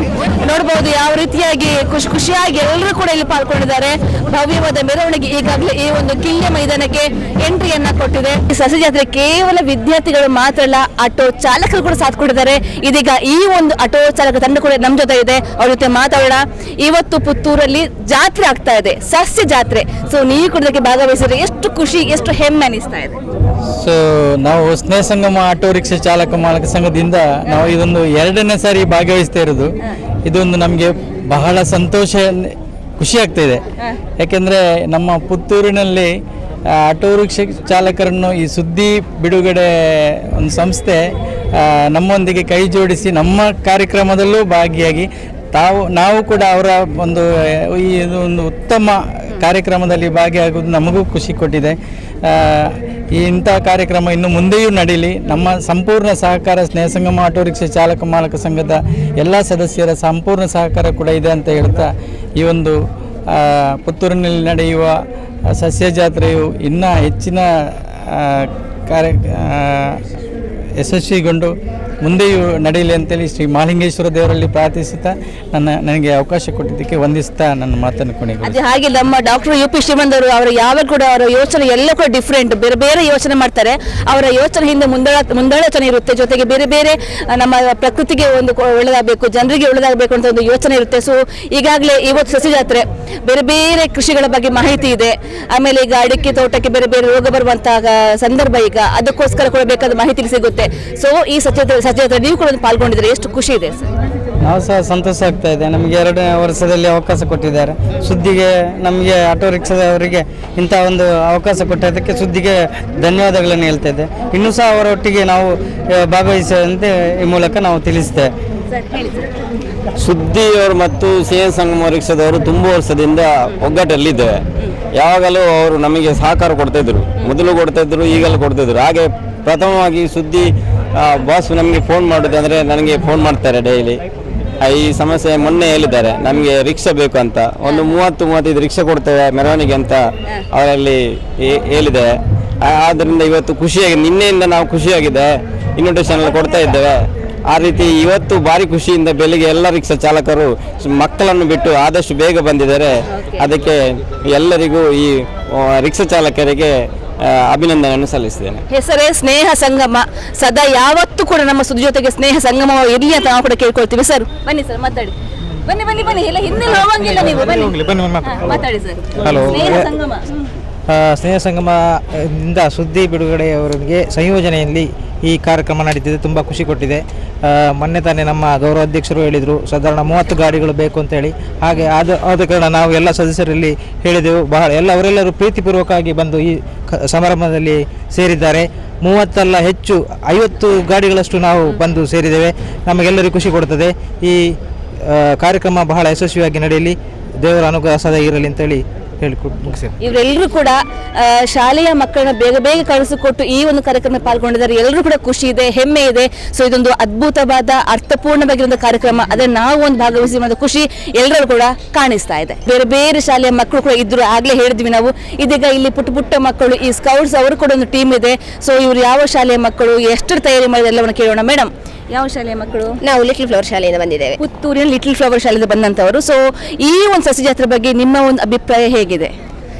ನೋಡ್ಬೋದು ಯಾವ ರೀತಿಯಾಗಿ ಖುಷಿಯಾಗಿ ಎಲ್ಲರೂ ಕೂಡ ಇಲ್ಲಿ ಪಾಲ್ಗೊಂಡಿದ್ದಾರೆ. ಭವ್ಯವಾದ ಮೆರವಣಿಗೆ ಈಗಾಗಲೇ ಈ ಒಂದು ಕಿಲ್ಯ ಮೈದಾನಕ್ಕೆ ಎಂಟ್ರಿಯನ್ನ ಕೊಟ್ಟಿದೆ. ಈ ಸಸ್ಯ ಜಾತ್ರೆ ಕೇವಲ ವಿದ್ಯಾರ್ಥಿಗಳು ಮಾತ್ರ ಅಲ್ಲ, ಆಟೋ ಚಾಲಕರು ಕೂಡ ಸಾಥ್ ಕೊಟ್ಟಿದ್ದಾರೆ. ಇದೀಗ ಈ ಒಂದು ಆಟೋ ಚಾಲಕ ತಂಡ ಕೂಡ ನಮ್ಮ ಜೊತೆ ಇದೆ, ಅವ್ರ ಜೊತೆ ಮಾತಾಡೋಣ. ಇವತ್ತು ಪುತ್ತೂರಲ್ಲಿ ಜಾತ್ರೆ ಆಗ್ತಾ ಇದೆ, ಸಸ್ಯ ಜಾತ್ರೆ. ಸೊ ನೀವು ಕೂಡ ಇದಕ್ಕೆ ಭಾಗವಹಿಸಿದ್ರೆ ಎಷ್ಟು ಖುಷಿ, ಎಷ್ಟು ಹೆಮ್ಮೆ ಅನಿಸ್ತಾ ಇದೆ? ಸೊ ನಾವು ಸ್ನೇಹ ಸಂಗಮ ಆಟೋ ರಿಕ್ಷಾ ಚಾಲಕ ಮಾಲಕ ಸಂಘದಿಂದ ನಾವು ಇದೊಂದು 2ನೇ ಸಾರಿ ಭಾಗವಹಿಸ್ತಾ ಇರೋದು. ಇದೊಂದು ನಮಗೆ ಬಹಳ ಸಂತೋಷ, ಖುಷಿ ಆಗ್ತಾ ಇದೆ. ಯಾಕೆಂದರೆ ನಮ್ಮ ಪುತ್ತೂರಿನಲ್ಲಿ ಆಟೋ ರಿಕ್ಷಾ ಚಾಲಕರನ್ನು ಈ ಸುದ್ದಿ ಬಿಡುಗಡೆ ಒಂದು ಸಂಸ್ಥೆ ನಮ್ಮೊಂದಿಗೆ ಕೈ ಜೋಡಿಸಿ ನಮ್ಮ ಕಾರ್ಯಕ್ರಮದಲ್ಲೂ ಭಾಗಿಯಾಗಿ ನಾವು ಕೂಡ ಅವರ ಒಂದು ಒಂದು ಉತ್ತಮ ಕಾರ್ಯಕ್ರಮದಲ್ಲಿ ಭಾಗಿಯಾಗುವುದು ನಮಗೂ ಖುಷಿ ಕೊಟ್ಟಿದೆ. ಇಂಥ ಕಾರ್ಯಕ್ರಮ ಇನ್ನು ಮುಂದೆಯೂ ನಡೀಲಿ. ನಮ್ಮ ಸಂಪೂರ್ಣ ಸಹಕಾರ ಸ್ನೇಹ ಸಂಗಮ ಆಟೋ ರಿಕ್ಷಾ ಚಾಲಕ ಮಾಲಕ ಸಂಘದ ಎಲ್ಲ ಸದಸ್ಯರ ಸಂಪೂರ್ಣ ಸಹಕಾರ ಕೂಡ ಇದೆ ಅಂತ ಹೇಳ್ತಾ, ಈ ಒಂದು ಪುತ್ತೂರಿನಲ್ಲಿ ನಡೆಯುವ ಸಸ್ಯ ಜಾತ್ರೆಯು ಇನ್ನೂ ಹೆಚ್ಚಿನ ಯಶಸ್ವಿಗೊಂಡು ಮುಂದೆಯೂ ನಡೆಯಲಿ ಅಂತೇಳಿ ಶ್ರೀ ಮಹಾಲಿಂಗೇಶ್ವರ ದೇವರಲ್ಲಿ ಪ್ರಾರ್ಥಿಸುತ್ತಾ ನನಗೆ ಅವಕಾಶ ಕೊಟ್ಟಿದ್ದಕ್ಕೆ ವಂದಿಸ್ತಾ ನನ್ನ ಮಾತನ್ನು ಕೊನೆಗೊಳಿಸಿ. ಹಾಗೆ ನಮ್ಮ ಡಾಕ್ಟರ್ UP ಶ್ರೀಮಂತ್ ಅವರು ಅವರ ಯಾವಾಗ ಕೂಡ ಅವರ ಯೋಚನೆ ಎಲ್ಲ ಕೂಡ ಡಿಫ್ರೆಂಟ್, ಬೇರೆ ಬೇರೆ ಯೋಚನೆ ಮಾಡ್ತಾರೆ. ಅವರ ಯೋಚನೆ ಹಿಂದೆ ಮುಂದಾಲೋಚನೆ ಇರುತ್ತೆ, ಜೊತೆಗೆ ಬೇರೆ ಬೇರೆ ನಮ್ಮ ಪ್ರಕೃತಿಗೆ ಒಂದು ಒಳ್ಳೆದಾಗಬೇಕು, ಜನರಿಗೆ ಒಳ್ಳೆದಾಗಬೇಕು ಅಂತ ಒಂದು ಯೋಚನೆ ಇರುತ್ತೆ. ಸೊ ಈಗಾಗಲೇ ಇವತ್ತು ಸಸ್ಯ ಜಾತ್ರೆ ಬೇರೆ ಬೇರೆ ಕೃಷಿಗಳ ಬಗ್ಗೆ ಮಾಹಿತಿ ಇದೆ. ಆಮೇಲೆ ಈಗ ಅಡಿಕೆ ತೋಟಕ್ಕೆ ಬೇರೆ ಬೇರೆ ರೋಗ ಬರುವಂತಹ ಸಂದರ್ಭ, ಈಗ ಅದಕ್ಕೋಸ್ಕರ ಕೂಡ ಬೇಕಾದ ಮಾಹಿತಿ ಸಿಗುತ್ತೆ. ಸೊ ಈ ಸಸ್ಯ ಜಾತ್ರೆ ನೀವು ಕೂಡ ಪಾಲ್ಗೊಂಡಿದ್ರೆ ಎಷ್ಟು ಖುಷಿ ಇದೆ ಸರ್? ನಾವು ಸಹ ಸಂತೋಷ ಆಗ್ತಾ ಇದೆ. ನಮಗೆ 2ನೇ ವರ್ಷದಲ್ಲಿ ಅವಕಾಶ ಕೊಟ್ಟಿದ್ದಾರೆ. ಸುದ್ದಿಗೆ ನಮಗೆ ಆಟೋ ರಿಕ್ಷಾದವರಿಗೆ ಇಂಥ ಒಂದು ಅವಕಾಶ ಕೊಟ್ಟದಕ್ಕೆ ಸುದ್ದಿಗೆ ಧನ್ಯವಾದಗಳನ್ನು ಹೇಳ್ತಾ ಇದ್ದೆ. ಇನ್ನೂ ಸಹ ಅವರೊಟ್ಟಿಗೆ ನಾವು ಭಾಗವಹಿಸುವಂತೆ ಈ ಮೂಲಕ ನಾವು ತಿಳಿಸ್ತೇವೆ. ಸುದ್ದಿಯವರು ಮತ್ತು ಸ್ನೇಹ ಸಂಗಮ ರಿಕ್ಷಾದವರು ತುಂಬ ವರ್ಷದಿಂದ ಒಗ್ಗಟ್ಟಲ್ಲಿದ್ದೇವೆ. ಯಾವಾಗಲೂ ಅವರು ನಮಗೆ ಸಹಕಾರ ಕೊಡ್ತಾಯಿದ್ರು, ಮೊದಲು ಕೊಡ್ತಾಯಿದ್ರು, ಈಗಲೂ ಕೊಡ್ತಾಯಿದ್ರು. ಹಾಗೆ ಪ್ರಥಮವಾಗಿ ಸುದ್ದಿ ಬಾಸ್ ನಮಗೆ ಫೋನ್ ಮಾಡೋದು ಅಂದರೆ ನನಗೆ ಫೋನ್ ಮಾಡ್ತಾರೆ ಡೈಲಿ. ಈ ಸಮಸ್ಯೆ ಮೊನ್ನೆ ಹೇಳಿದ್ದಾರೆ, ನಮಗೆ ರಿಕ್ಷಾ ಬೇಕು ಅಂತ. ಒಂದು 30-35 ರಿಕ್ಷಾ ಕೊಡ್ತೇವೆ ಮೆರವಣಿಗೆ ಅಂತ ಅವರಲ್ಲಿ ಹೇಳಿದೆ. ಆದ್ದರಿಂದ ಇವತ್ತು ಖುಷಿಯಾಗಿ ನಿನ್ನೆಯಿಂದ ನಾವು ಖುಷಿಯಾಗಿದೆ, ಇನ್ವಿಟೇಷನ್ ಎಲ್ಲ ಕೊಡ್ತಾ ಇದ್ದೇವೆ. ಆ ರೀತಿ ಇವತ್ತು ಭಾರಿ ಖುಷಿಯಿಂದ ಬೆಳಿಗ್ಗೆ ಎಲ್ಲ ರಿಕ್ಷಾ ಚಾಲಕರು ಮಕ್ಕಳನ್ನು ಬಿಟ್ಟು ಆದಷ್ಟು ಬೇಗ ಬಂದಿದ್ದಾರೆ. ಅದಕ್ಕೆ ಎಲ್ಲರಿಗೂ ಈ ರಿಕ್ಷಾ ಚಾಲಕರಿಗೆ ಅಭಿನಂದನೆಯನ್ನು ಸಲ್ಲಿಸಿದ್ದೇನೆ. ಹೆಸರೇ ಸ್ನೇಹ ಸಂಗಮ, ಸದಾ ಯಾವತ್ತೂ ಕೂಡ ನಮ್ಮ ಸುದ್ದಿ ಜೊತೆಗೆ ಸ್ನೇಹ ಸಂಗಮ ಇರಲಿ ಅಂತ ನಾವು ಕೂಡ ಕೇಳ್ಕೊಳ್ತೀವಿ. ಸರ್ ಬನ್ನಿ, ಸರ್ ಮಾತಾಡಿ, ಬನ್ನಿ ಬನ್ನಿ ಬನ್ನಿ, ಎಲ್ಲ ಹಿಂದೆ ಹೋಗಂಗಿಲ್ಲ ನೀವು, ಬನ್ನಿ ಮಾತಾಡಿ ಸರ್. ಹಲೋ, ಸ್ನೇಹ ಸಂಗಮ. ಸ್ನೇಹ ಸಂಗಮದಿಂದ ಸುದ್ದಿ ಬಿಡುಗಡೆಯವರಿಗೆ ಸಂಯೋಜನೆಯಲ್ಲಿ ಈ ಕಾರ್ಯಕ್ರಮ ನಡೀತಿದೆ, ತುಂಬ ಖುಷಿ ಕೊಟ್ಟಿದೆ. ಮೊನ್ನೆ ತಾನೇ ನಮ್ಮ ಗೌರವ ಅಧ್ಯಕ್ಷರು ಹೇಳಿದರು ಸಾಧಾರಣ 30 ಗಾಡಿಗಳು ಬೇಕು ಅಂತೇಳಿ. ಹಾಗೆ ಆದ ಕಾರಣ ನಾವು ಎಲ್ಲ ಸದಸ್ಯರಲ್ಲಿ ಹೇಳಿದೆವು. ಅವರೆಲ್ಲರೂ ಪ್ರೀತಿಪೂರ್ವಕವಾಗಿ ಬಂದು ಈ ಸಮಾರಂಭದಲ್ಲಿ ಸೇರಿದ್ದಾರೆ. 30 ಅಲ್ಲ ಹೆಚ್ಚು 50 ಗಾಡಿಗಳಷ್ಟು ನಾವು ಬಂದು ಸೇರಿದ್ದೇವೆ. ನಮಗೆಲ್ಲರಿಗೂ ಖುಷಿ ಕೊಡುತ್ತದೆ. ಈ ಕಾರ್ಯಕ್ರಮ ಬಹಳ ಯಶಸ್ವಿಯಾಗಿ ನಡೆಯಲಿ, ದೇವರ ಅನುಗ್ರಹ ಸದಾ ಇರಲಿ ಅಂತೇಳಿ ಇವರೆಲ್ಲರೂ ಕೂಡ ಶಾಲೆಯ ಮಕ್ಕಳನ್ನ ಬೇಗ ಬೇಗ ಕಳಿಸಿಕೊಟ್ಟು ಈ ಒಂದು ಕಾರ್ಯಕ್ರಮ ಪಾಲ್ಗೊಂಡಿದ್ದಾರೆ. ಎಲ್ಲರೂ ಕೂಡ ಖುಷಿ ಇದೆ, ಹೆಮ್ಮೆ ಇದೆ. ಸೊ ಇದೊಂದು ಅದ್ಭುತವಾದ ಅರ್ಥಪೂರ್ಣವಾಗಿರುವ ಕಾರ್ಯಕ್ರಮ, ಅದನ್ನು ನಾವು ಒಂದು ಭಾಗವಹಿಸಿ ಅನ್ನೋ ಖುಷಿ ಎಲ್ಲರೂ ಕೂಡ ಕಾಣಿಸ್ತಾ ಇದೆ. ಬೇರೆ ಬೇರೆ ಶಾಲೆಯ ಮಕ್ಕಳು ಕೂಡ ಇದ್ರು, ಆಗ್ಲೇ ಹೇಳಿದ್ವಿ ನಾವು. ಇದೀಗ ಇಲ್ಲಿ ಪುಟ್ಟ ಪುಟ್ಟ ಮಕ್ಕಳು, ಈ ಸ್ಕೌಟ್ಸ್ ಅವರು ಕೂಡ ಒಂದು ಟೀಮ್ ಇದೆ. ಸೊ ಇವರು ಯಾವ ಶಾಲೆಯ ಮಕ್ಕಳು, ಎಷ್ಟು ತಯಾರಿ ಮಾಡಿದ ಎಲ್ಲವನ್ನು ಕೇಳೋಣ. ಮೇಡಮ್, ಯಾವ ಶಾಲೆಯ ಮಕ್ಕಳು? ನಾವು ಲಿಟಲ್ ಫ್ಲವರ್ ಶಾಲೆಯಿಂದ ಬಂದಿದ್ದೇವೆ. ಪುತ್ತೂರಿನ ಲಿಟಲ್ ಫ್ಲವರ್ ಶಾಲೆಯಿಂದ ಬಂದಂತವರು. ಸೊ ಈ ಒಂದು ಸಸ್ಯ ಜಾತ್ರೆ ಬಗ್ಗೆ ನಿಮ್ಮ ಒಂದು ಅಭಿಪ್ರಾಯ ಹೇಗಿದೆ?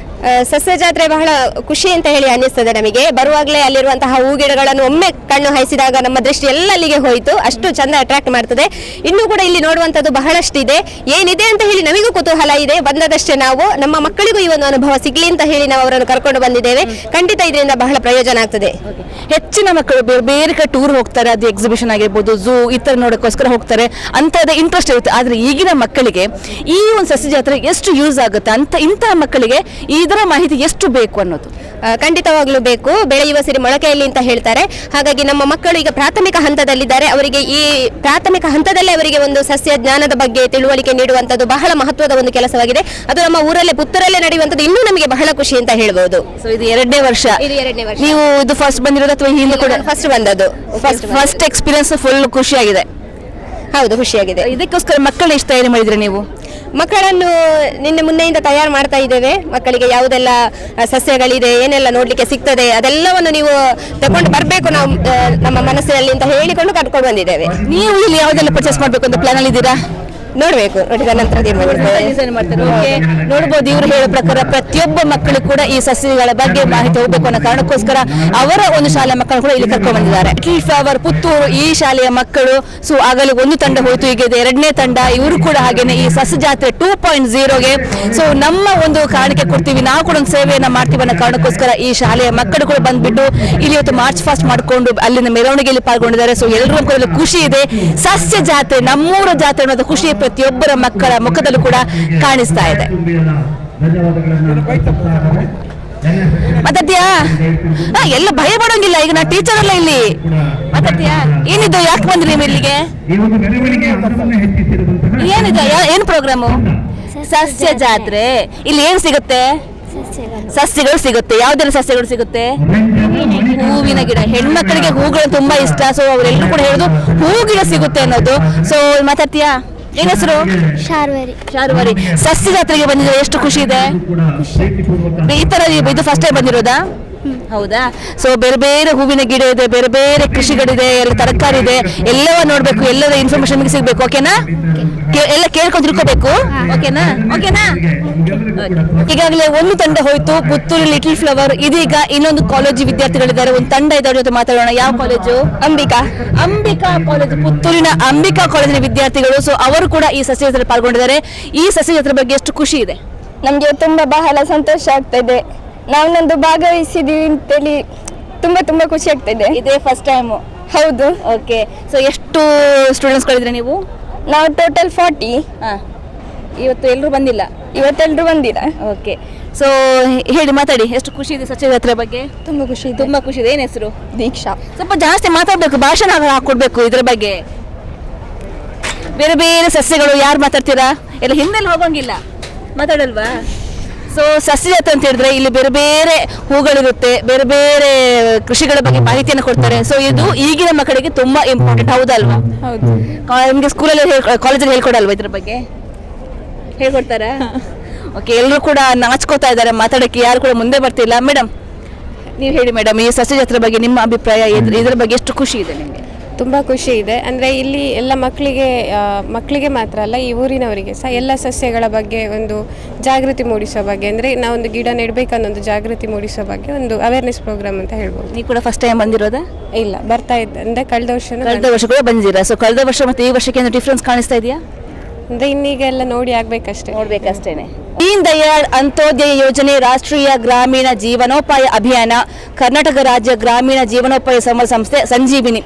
ಸಸ್ಯ ಜಾತ್ರೆ ಬಹಳ ಖುಷಿ ಅಂತ ಹೇಳಿ ಅನ್ನಿಸ್ತದೆ ನಮಗೆ. ಬರುವಾಗಲೇ ಅಲ್ಲಿರುವಂತಹ ಹೂ ಗಿಡಗಳನ್ನು ಒಮ್ಮೆ ಕಣ್ಣು ಹಾಯಿಸಿದಾಗ ನಮ್ಮ ದೃಷ್ಟಿ ಎಲ್ಲ ಅಲ್ಲಿಗೆ ಹೋಯಿತು. ಅಷ್ಟು ಚಂದ ಅಟ್ರಾಕ್ಟ್ ಮಾಡ್ತದೆ. ಇನ್ನೂ ಕೂಡ ಇಲ್ಲಿ ನೋಡುವಂಥದ್ದು ಬಹಳಷ್ಟಿದೆ. ಏನಿದೆ ಅಂತ ಹೇಳಿ ನಮಗೂ ಕುತೂಹಲ ಇದೆ. ಬಂದದಷ್ಟೇ ನಾವು ನಮ್ಮ ಮಕ್ಕಳಿಗೂ ಈ ಒಂದು ಅನುಭವ ಸಿಗಲಿ ಅಂತ ಹೇಳಿ ನಾವು ಅವರನ್ನು ಕರ್ಕೊಂಡು ಬಂದಿದ್ದೇವೆ. ಖಂಡಿತ ಇದರಿಂದ ಬಹಳ ಪ್ರಯೋಜನ ಆಗ್ತದೆ. ಹೆಚ್ಚಿನ ಮಕ್ಕಳು ಬೇರೆ ಬೇರೆ ಕಡೆ ಟೂರ್ ಹೋಗ್ತಾರೆ, ಅದು ಎಕ್ಸಿಬಿಷನ್ ಆಗಿರ್ಬೋದು, ಝೂ ಈ ಥರ ನೋಡೋಕ್ಕೋಸ್ಕರ ಹೋಗ್ತಾರೆ, ಅಂಥದ್ದು ಇಂಟ್ರೆಸ್ಟ್ ಇರುತ್ತೆ. ಆದರೆ ಈಗಿನ ಮಕ್ಕಳಿಗೆ ಈ ಒಂದು ಸಸ್ಯ ಜಾತ್ರೆ ಎಷ್ಟು ಯೂಸ್ ಆಗುತ್ತೆ ಅಂತ, ಇಂತಹ ಮಕ್ಕಳಿಗೆ ಇದರ ಮಾಹಿತಿ ಎಷ್ಟು ಬೇಕು ಅನ್ನೋದು ಖಂಡಿತವಾಗ್ಲೂ ಬೇಕು. ಬೆಳೆಯುವ ಸಿರಿ ಮೊಳಕೆಯಲ್ಲಿ ಅಂತ ಹೇಳ್ತಾರೆ. ಹಾಗಾಗಿ ನಮ್ಮ ಮಕ್ಕಳು ಈಗ ಪ್ರಾಥಮಿಕ ಹಂತದಲ್ಲಿದ್ದಾರೆ. ಅವರಿಗೆ ಈ ಪ್ರಾಥಮಿಕ ಹಂತದಲ್ಲೇ ಅವರಿಗೆ ಒಂದು ಸಸ್ಯ ಜ್ಞಾನದ ಬಗ್ಗೆ ತಿಳುವಳಿಕೆ ನೀಡುವಂಥದ್ದು ಬಹಳ ಮಹತ್ವದ ಒಂದು ಕೆಲಸವಾಗಿದೆ. ಅದು ನಮ್ಮ ಊರಲ್ಲೇ ಪುತ್ತೂರಲ್ಲೇ ನಡೆಯುವಂಥದ್ದು ಇನ್ನೂ ನಮಗೆ ಬಹಳ ಖುಷಿ ಅಂತ ಹೇಳ್ಬೋದು. ಸೊ ಇದು ಎರಡನೇ ವರ್ಷ. ನೀವು ಇದು ಫಸ್ಟ್ ಬಂದಿರೋದು ಅಥವಾ ಹಿಂದೆ ಕೂಡ? ಫಸ್ಟ್ ಬಂದದ್ದು. ಫಸ್ಟ್ ಎಕ್ಸ್ಪೀರಿಯನ್ಸ್ ಫುಲ್ ಖುಷಿಯಾಗಿದೆ. ಹೌದು, ಖುಷಿಯಾಗಿದೆ. ಇದಕ್ಕೋಸ್ಕರ ಮಕ್ಕಳು ಎಷ್ಟು ತಯಾರಿ ಮಾಡಿದ್ರೆ ನೀವು? ಮಕ್ಕಳನ್ನು ನಿನ್ನೆ ಮೊನ್ನೆಯಿಂದ ತಯಾರು ಮಾಡ್ತಾ ಇದ್ದೇವೆ. ಮಕ್ಕಳಿಗೆ ಯಾವುದೆಲ್ಲ ಸಸ್ಯಗಳಿದೆ, ಏನೆಲ್ಲ ನೋಡ್ಲಿಕ್ಕೆ ಸಿಗ್ತದೆ, ಅದೆಲ್ಲವನ್ನು ನೀವು ತಗೊಂಡು ಬರಬೇಕು ನಾವು ನಮ್ಮ ಮನಸ್ಸಿನಲ್ಲಿ ಅಂತ ಹೇಳಿಕೊಂಡು ಕರ್ಕೊಂಡು ಬಂದಿದ್ದೇವೆ. ನೀವು ಇಲ್ಲಿ ಯಾವುದೆಲ್ಲ ಪರ್ಚೇಸ್ ಮಾಡಬೇಕು ಅಂತ ಪ್ಲಾನ್ ಅಲ್ಲಿ ಇದ್ದೀರಾ? ನೋಡಬೇಕು, ನೋಡಿದ ನಂತರ ಮಾಡ್ತಾರೆ. ನೋಡ್ಬೋದು, ಇವರು ಹೇಳೋ ಪ್ರಕಾರ ಪ್ರತಿಯೊಬ್ಬ ಮಕ್ಕಳು ಕೂಡ ಈ ಸಸ್ಯಗಳ ಬಗ್ಗೆ ಮಾಹಿತಿ ಹೋಗ್ಬೇಕು ಅನ್ನೋ ಕಾರಣಕ್ಕೋಸ್ಕರ ಅವರ ಒಂದು ಶಾಲೆಯ ಮಕ್ಕಳು ಕೂಡ ಇಲ್ಲಿ ಕರ್ಕೊಂಡು ಬಂದಿದ್ದಾರೆ. ಲಿಟಲ್ ಫ್ಲವರ್ ಪುತ್ತೂರು ಈ ಶಾಲೆಯ ಮಕ್ಕಳು. ಸೊ ಆಗಲೇ ಒಂದು ತಂಡ ಹೋಯ್ತು, ಈಗ ಇದೆ ಎರಡನೇ ತಂಡ. ಇವರು ಕೂಡ ಹಾಗೇನೆ ಈ ಸಸ್ಯ ಜಾತ್ರೆ 2.0ಗೆ ಸೊ ನಮ್ಮ ಒಂದು ಕಾಣಿಕೆ ಕೊಡ್ತೀವಿ, ನಾವು ಕೂಡ ಒಂದು ಸೇವೆಯನ್ನ ಮಾಡ್ತೀವಿ ಅನ್ನೋ ಕಾರಣಕ್ಕೋಸ್ಕರ ಈ ಶಾಲೆಯ ಮಕ್ಕಳು ಕೂಡ ಬಂದ್ಬಿಟ್ಟು ಇಲ್ಲಿ ಇವತ್ತು ಮಾರ್ಚ್ ಫಾಸ್ಟ್ ಮಾಡಿಕೊಂಡು ಅಲ್ಲಿನ ಮೆರವಣಿಗೆಯಲ್ಲಿ ಪಾಲ್ಗೊಂಡಿದ್ದಾರೆ. ಸೊ ಎಲ್ಲರೂ ಕೂಡ ಖುಷಿ ಇದೆ. ಸಸ್ಯ ಜಾತ್ರೆ, ನಮ್ಮೂರ ಜಾತ್ರೆ ಅನ್ನೋದು ಖುಷಿ ಪ್ರತಿಯೊಬ್ಬರ ಮಕ್ಕಳ ಮುಖದಲ್ಲೂ ಕೂಡ ಕಾಣಿಸ್ತಾ ಇದೆ. ಮಾತಾಡ್ತೀಯಾ? ಎಲ್ಲ ಭಯ ಪಡೋಂಗಿಲ್ಲ, ಈಗ ನಾ ಟೀಚರ್ ಅಲ್ಲ ಇಲ್ಲಿ. ಮಾತಾಡ್ತೀಯಾ? ಏನಿದು, ಯಾಕೆ ಬಂದ್ರಿ ನೀವು ಇಲ್ಲಿಗೆ? ಏನಿದೆ, ಏನು ಪ್ರೋಗ್ರಾಮು? ಸಸ್ಯ ಜಾತ್ರೆ. ಇಲ್ಲಿ ಏನು ಸಿಗುತ್ತೆ? ಸಸ್ಯಗಳು ಸಿಗುತ್ತೆ. ಯಾವ್ದೆಲ್ಲ ಸಸ್ಯಗಳು ಸಿಗುತ್ತೆ? ಹೂವಿನ ಗಿಡ. ಹೆಣ್ಮಕ್ಕಳಿಗೆ ಹೂಗಳು ತುಂಬಾ ಇಷ್ಟ. ಸೊ ಅವರೆಲ್ಲರೂ ಕೂಡ ಹೇಳುದು ಹೂ ಗಿಡ ಸಿಗುತ್ತೆ ಅನ್ನೋದು. ಸೊ ಮಾತಾಡ್ತೀಯಾ? ಏನ್ ಹೆಸರು? ಶಾರ್ವರಿ. ಸಸ್ಯ ಜಾತ್ರೆಗೆ ಬಂದಿದ್ರೆ ಎಷ್ಟು ಖುಷಿ ಇದೆ? ಈ ತರ ಇದು ಫಸ್ಟ್ ಟೈಮ್ ಬಂದಿರೋದಾ? ಹೌದಾ? ಸೊ ಬೇರೆ ಬೇರೆ ಹೂವಿನ ಗಿಡ ಇದೆ, ಬೇರೆ ಬೇರೆ ಕೃಷಿಗಳಿದೆ, ಎಲ್ಲ ತರಕಾರಿ ಇದೆ, ಎಲ್ಲವ ನೋಡ್ಬೇಕು, ಎಲ್ಲರ ಇನ್ಫಾರ್ಮೇಶನ್ ನಿಮಗೆ ಸಿಗ್ಬೇಕು. ಓಕೆನಾ? ಎಲ್ಲ ಕೇಳ್ಕೊಂಡು ತಿಳ್ಕೋಬೇಕು. ಓಕೆನಾ? ಈಗಾಗಲೇ ಒಂದು ತಂಡ ಹೋಯ್ತು, ಪುತ್ತೂರು ಲಿಟಲ್ ಫ್ಲವರ್. ಇದೀಗ ಇನ್ನೊಂದು ಕಾಲೇಜು ವಿದ್ಯಾರ್ಥಿಗಳಿದ್ದಾರೆ, ಒಂದು ತಂಡ ಇದೆ, ಅವ್ರ ಜೊತೆ ಮಾತಾಡೋಣ. ಯಾವ ಕಾಲೇಜು? ಅಂಬಿಕಾ ಕಾಲೇಜು, ಪುತ್ತೂರಿನ ಅಂಬಿಕಾ ಕಾಲೇಜಿನ ವಿದ್ಯಾರ್ಥಿಗಳು. ಸೊ ಅವರು ಕೂಡ ಈ ಸಸ್ಯ ಜಾತ್ರೆ ಪಾಲ್ಗೊಂಡಿದ್ದಾರೆ. ಈ ಸಸ್ಯ ಜಾತ್ರೆ ಬಗ್ಗೆ ಎಷ್ಟು ಖುಷಿ ಇದೆ? ನಮಗೆ ತುಂಬಾ ಬಹಳ ಸಂತೋಷ ಆಗ್ತಾ ಇದೆ. ನಾವೊಂದು ಭಾಗವಹಿಸಿದೀವಿ ಅಂತೇಳಿ ತುಂಬಾ ಖುಷಿ ಆಗ್ತಾ ಇದೆ. ಇದೇ ಫಸ್ಟ್ ಟೈಮ್? ಹೌದು. ಓಕೆ. ಸೊ ಎಷ್ಟು ಸ್ಟೂಡೆಂಟ್ಸ್ಗಳಿದ್ರೆ ನೀವು? ನಾವು ಟೋಟಲ್ 40. ಇವತ್ತು ಎಲ್ಲರೂ ಬಂದಿಲ್ಲ? ಇವತ್ತೆಲ್ಲರೂ ಬಂದಿಲ್ಲ. ಓಕೆ. ಸೊ ಹೇಳಿ, ಮಾತಾಡಿ, ಎಷ್ಟು ಖುಷಿ ಇದೆ ಸಸ್ಯ ಜಾತ್ರೆ ಬಗ್ಗೆ? ತುಂಬಾ ಖುಷಿ ಇದೆ. ತುಂಬಾ ಖುಷಿ ಇದೆ. ಏನು ಹೆಸರು? ದೀಕ್ಷಾ. ಸ್ವಲ್ಪ ಜಾಸ್ತಿ ಮಾತಾಡ್ಬೇಕು, ಭಾಷಣ ಹಾಕೊಡ್ಬೇಕು ಇದ್ರ ಬಗ್ಗೆ. ಬೇರೆ ಬೇರೆ ಸಸ್ಯಗಳು ಯಾರು ಮಾತಾಡ್ತೀರಾ? ಎಲ್ಲ ಹಿಂದೆಲ್ಲ ಹೋಗಂಗಿಲ್ಲ, ಮಾತಾಡಲ್ವಾ? ಸೊ ಸಸ್ಯ ಜಾತ್ರೆ ಅಂತ ಹೇಳಿದ್ರೆ ಇಲ್ಲಿ ಬೇರೆ ಬೇರೆ ಹೂಗಳಿರುತ್ತೆ, ಬೇರೆ ಬೇರೆ ಕೃಷಿಗಳ ಬಗ್ಗೆ ಮಾಹಿತಿಯನ್ನು ಕೊಡ್ತಾರೆ. ಸೊ ಇದು ಈಗಿನ ಮಕ್ಕಳಿಗೆ ತುಂಬಾ ಇಂಪಾರ್ಟೆಂಟ್, ಹೌದಲ್ವಾ? ಹೌದು. ನಿಮಗೆ ಸ್ಕೂಲಲ್ಲಿ ಕಾಲೇಜಲ್ಲಿ ಹೇಳ್ಕೊಡಲ್ವಾ ಇದ್ರ ಬಗ್ಗೆ? ಹೇಳ್ಕೊಡ್ತಾರಾ? ಓಕೆ. ಎಲ್ಲರೂ ಕೂಡ ನಾಚ್ಕೋತಾ ಇದ್ದಾರೆ ಮಾತಾಡೋಕ್ಕೆ, ಯಾರು ಕೂಡ ಮುಂದೆ ಬರ್ತಿಲ್ಲ. ಮೇಡಮ್, ನೀವು ಹೇಳಿ ಮೇಡಮ್, ಈ ಸಸ್ಯ ಜಾತ್ರೆ ಬಗ್ಗೆ ನಿಮ್ಮ ಅಭಿಪ್ರಾಯ, ಇದರ ಬಗ್ಗೆ ಎಷ್ಟು ಖುಷಿ ಇದೆ ನಿಮಗೆ? ತುಂಬ ಖುಷಿ ಇದೆ. ಅಂದರೆ ಇಲ್ಲಿ ಎಲ್ಲ ಮಕ್ಕಳಿಗೆ ಮಾತ್ರ ಅಲ್ಲ, ಈ ಊರಿನವರಿಗೆ ಸಹ ಎಲ್ಲ ಸಸ್ಯಗಳ ಬಗ್ಗೆ ಒಂದು ಜಾಗೃತಿ ಮೂಡಿಸೋ ಬಗ್ಗೆ, ಅಂದರೆ ನಾವೊಂದು ಗಿಡ ನೆಡಬೇಕನ್ನೊಂದು ಜಾಗೃತಿ ಮೂಡಿಸೋ ಬಗ್ಗೆ ಒಂದು ಅವೇರ್ನೆಸ್ ಪ್ರೋಗ್ರಾಮ್ ಅಂತ ಹೇಳ್ಬೋದು. ನೀವು ಕೂಡ ಫಸ್ಟ್ ಟೈಮ್ ಬಂದಿರೋದಾ? ಇಲ್ಲ, ಬರ್ತಾ ಇದ್ದೆ. ಅಂದರೆ ಕಳೆದ ವರ್ಷ ಕೂಡ ಬಂದಿದ್ದೀರಾ? ಸೊ ಕಳೆದ ವರ್ಷ ಮತ್ತು ಈ ವರ್ಷಕ್ಕೆ ಏನು ಡಿಫ್ರೆನ್ಸ್ ಕಾಣಿಸ್ತಾ ಇದೆಯಾ? ಅಂದರೆ ಇನ್ನೀಗೆಲ್ಲ ನೋಡ್ಬೇಕಷ್ಟೇನೆ. ದೀನ್ ದಯಾಳ್ ಅಂತ್ಯೋದಯ ಯೋಜನೆ, ರಾಷ್ಟ್ರೀಯ ಗ್ರಾಮೀಣ ಜೀವನೋಪಾಯ ಅಭಿಯಾನ, ಕರ್ನಾಟಕ ರಾಜ್ಯ ಗ್ರಾಮೀಣ ಜೀವನೋಪಾಯ ಸಂಸ್ಥೆ, ಸಂಜೀವಿನಿ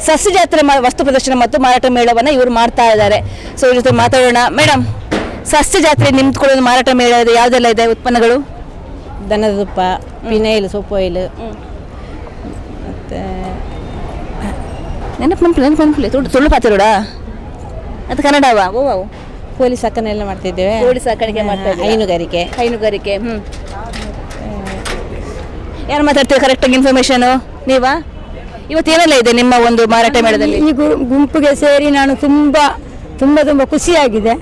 ಸಸ್ಯ ಜಾತ್ರೆ ವಸ್ತು ಪ್ರದರ್ಶನ ಮತ್ತು ಮಾರಾಟ ಮೇಳವನ್ನು ಇವರು ಮಾಡ್ತಾ ಇದ್ದಾರೆ. ಸೊ ಇವ್ರ ಜೊತೆ ಮಾತಾಡೋಣ. ಮೇಡಮ್, ಸಸ್ಯ ಜಾತ್ರೆ ನಿಮ್ದು ಕೂಡ ಮಾರಾಟ ಮೇಳ ಇದೆ, ಯಾವುದೆಲ್ಲ ಇದೆ ಉತ್ಪನ್ನಗಳು? ದನದ ತುಪ್ಪ, ಫಿನೈಲ್, ಸೋಪ್ ಆಯಿಲ್, ಮತ್ತು ನೆನಪು ತುಳು ಪಾತ್ರೋಡ ಅದು ಕನ್ನಡವಾ? ಕೋಳಿ ಸಾಕಣೆಲ್ಲ ಮಾಡ್ತಿದ್ದೇವೆ. ಕೋಳಿ ಸಾಕಾಣಿಕೆ ಮಾಡ್ತಾ ಇದ್ದೀವಿ. ಹೈನುಗಾರಿಕೆ. ಯಾರು ಮಾತಾಡ್ತೀವಿ ಕರೆಕ್ಟಾಗಿ ಇನ್ಫಾರ್ಮೇಶನು? ನೀವಾ? ಇವತ್ತೇನೆಲ್ಲ ಇದೆ ನಿಮ್ಮ ಒಂದು ಮಾರಾಟ ಮೇಳದಲ್ಲಿ? ಈ ಗುಂಪಿಗೆ ಸೇರಿ ನಾನು ತುಂಬ ಖುಷಿಯಾಗಿದೆ.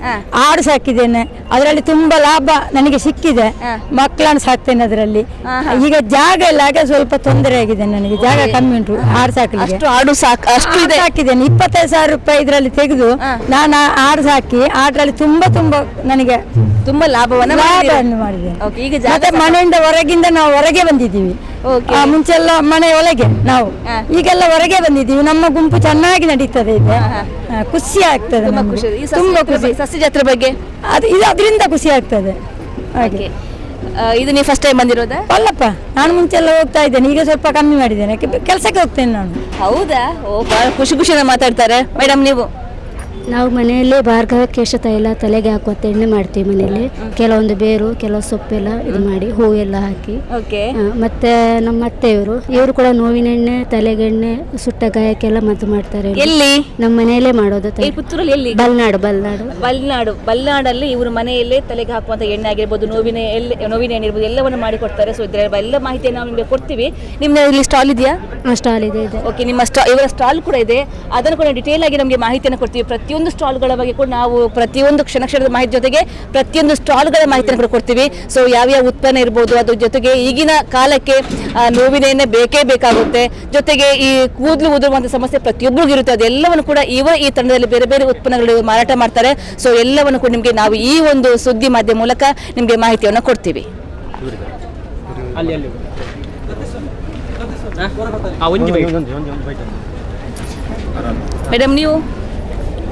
ಆಡು ಸಾಕಿದ್ದೇನೆ, ಅದರಲ್ಲಿ ತುಂಬಾ ಲಾಭ ನನಗೆ ಸಿಕ್ಕಿದೆ. ಮಕ್ಕಳನ್ನು ಸಾಕ್ತೇನೆ ಅದರಲ್ಲಿ. ಈಗ ಜಾಗ ಇಲ್ಲ, ಹಾಗೆ ಸ್ವಲ್ಪ ತೊಂದರೆ ಆಗಿದೆ ನನಗೆ. ಜಾಗ ಕಮ್ಮಿ ಉಂಟು ಆಡು ಸಾಕಲಿಕ್ಕೆ. ಆಡು ಸಾಕಿದ್ದೇನೆ. 25,000 ರೂಪಾಯಿ ಇದರಲ್ಲಿ ತೆಗೆದು ನಾನು ಆಡು ಸಾಕಿ ಅದರಲ್ಲಿ ತುಂಬಾ ನನಗೆ ತುಂಬಾ ಲಾಭವನ್ನು ಮಾಡಿದ್ದೇನೆ. ಮತ್ತೆ ಮನೆಯಿಂದ ನಾವು ಹೊರಗೆ ಬಂದಿದ್ದೀವಿ. ಮುಂಚೆಲ್ಲ ಮನೆ ಒಳಗೆ ನಾವು, ಈಗೆಲ್ಲ ಹೊರಗೆ ಬಂದಿದ್ದೀವಿ. ನಮ್ಮ ಗುಂಪು ಚೆನ್ನಾಗಿ ನಡೀತದೆ. ಇದೆ ಖುಷಿ ಆಗ್ತದೆ, ತುಂಬಾ ಖುಷಿ. ಸಸ್ಯ ಜಾತ್ರೆ ಬಗ್ಗೆ ಅದರಿಂದ ಖುಷಿ ಆಗ್ತದೆ. ಹಾಗೆ ಇದು ನೀವು ಫಸ್ಟ್ ಟೈಮ್ ಬಂದಿರೋದಾ? ಅಲ್ಲಪ್ಪ, ನಾನು ಮುಂಚೆಲ್ಲ ಹೋಗ್ತಾ ಇದ್ದೇನೆ, ಈಗ ಸ್ವಲ್ಪ ಕಮ್ಮಿ ಮಾಡಿದ್ದೇನೆ. ಕೆಲಸಕ್ಕೆ ಹೋಗ್ತೇನೆ ನಾನು. ಹೌದಾ? ಬಹಳ ಖುಷಿಯಿಂದ ಮಾತಾಡ್ತಾರೆ. ಮೇಡಮ್, ನೀವು? ನಾವು ಮನೆಯಲ್ಲೇ ಭಾರ್ಗವ ಕೇಶ ತೈಲ ತಲೆಗೆ ಹಾಕುವಂತ ಎಣ್ಣೆ ಮಾಡ್ತೀವಿ ಮನೆಯಲ್ಲಿ. ಕೆಲವೊಂದು ಬೇರು, ಕೆಲವು ಸೊಪ್ಪೆಲ್ಲ ಇದು ಮಾಡಿ ಹೂವೆಲ್ಲ ಹಾಕಿ. ಮತ್ತೆ ನಮ್ಮ ಅತ್ತೆಯವರು ಇವರು ಕೂಡ ನೋವಿನ ಎಣ್ಣೆ, ತಲೆಗೆಣ್ಣೆ, ಸುಟ್ಟ ಗಾಯಕ್ಕೆಲ್ಲ ಮದ್ದು ಮಾಡ್ತಾರೆ. ಎಲ್ಲಿ? ನಮ್ಮ ಮನೆಯಲ್ಲೇ ಮಾಡೋದು. ಪುತ್ತೂರಲ್ಲಿ ಎಲ್ಲಿ? ಬಲ್ನಾಡಲ್ಲಿ ಇವರು ಮನೆಯಲ್ಲೇ ತಲೆಗೆ ಹಾಕುವಂತ ಎಣ್ಣೆ ಆಗಿರ್ಬೋದು, ನೋವಿನ ಎಣ್ಣೆ ಇರ್ಬೋದು, ಎಲ್ಲವನ್ನು ಮಾಡಿ ಕೊಡ್ತಾರೆ. ಸೊ ಇದರ ಎಲ್ಲ ಮಾಹಿತಿಯನ್ನು ನಾವು ನಿಮಗೆ ಕೊಡ್ತೀವಿ. ನಿಮ್ಮ ಇಲ್ಲಿ ಸ್ಟಾಲ್ ಇದೆಯಾ? ಸ್ಟಾಲ್ ಇದೆ. ಓಕೆ, ನಿಮ್ಮ ಇವರ ಸ್ಟಾಲ್ ಕೂಡ ಇದೆ. ಅದನ್ನು ಕೂಡ ಡೀಟೇಲ್ ಆಗಿ ನಮಗೆ ಮಾಹಿತಿಯನ್ನು ಕೊಡ್ತೀವಿ. ಪ್ರತಿಯೊಂದು ಸ್ಟಾಲ್ಗಳ ಬಗ್ಗೆ ಕೂಡ ನಾವು ಪ್ರತಿಯೊಂದು ಕ್ಷಣದ ಮಾಹಿತಿ ಜೊತೆಗೆ ಪ್ರತಿಯೊಂದು ಸ್ಟಾಲ್ಗಳ ಮಾಹಿತಿಯನ್ನು ಕೂಡ ಕೊಡ್ತೀವಿ. ಸೊ ಯಾವ್ಯಾವ ಉತ್ಪನ್ನ ಇರ್ಬೋದು, ಅದ್ರ ಜೊತೆಗೆ ಈಗಿನ ಕಾಲಕ್ಕೆ ನೋವಿನ ಎಣ್ಣೆ ಬೇಕೇ ಬೇಕಾಗುತ್ತೆ. ಜೊತೆಗೆ ಈ ಕೂದಲು ಉದುರುವಂಥ ಸಮಸ್ಯೆ ಪ್ರತಿಯೊಬ್ಬರಿಗೂ ಇರುತ್ತೆ. ಅದೆಲ್ಲವನ್ನು ಕೂಡ ಈ ತಂಡದಲ್ಲಿ ಬೇರೆ ಬೇರೆ ಉತ್ಪನ್ನಗಳು ಮಾರಾಟ ಮಾಡ್ತಾರೆ. ಸೊ ಎಲ್ಲವನ್ನು ಕೂಡ ನಿಮಗೆ ನಾವು ಈ ಒಂದು ಸುದ್ದಿ ಮಾಧ್ಯಮ ಮೂಲಕ ನಿಮಗೆ ಮಾಹಿತಿಯನ್ನು ಕೊಡ್ತೀವಿ. ಮೇಡಮ್,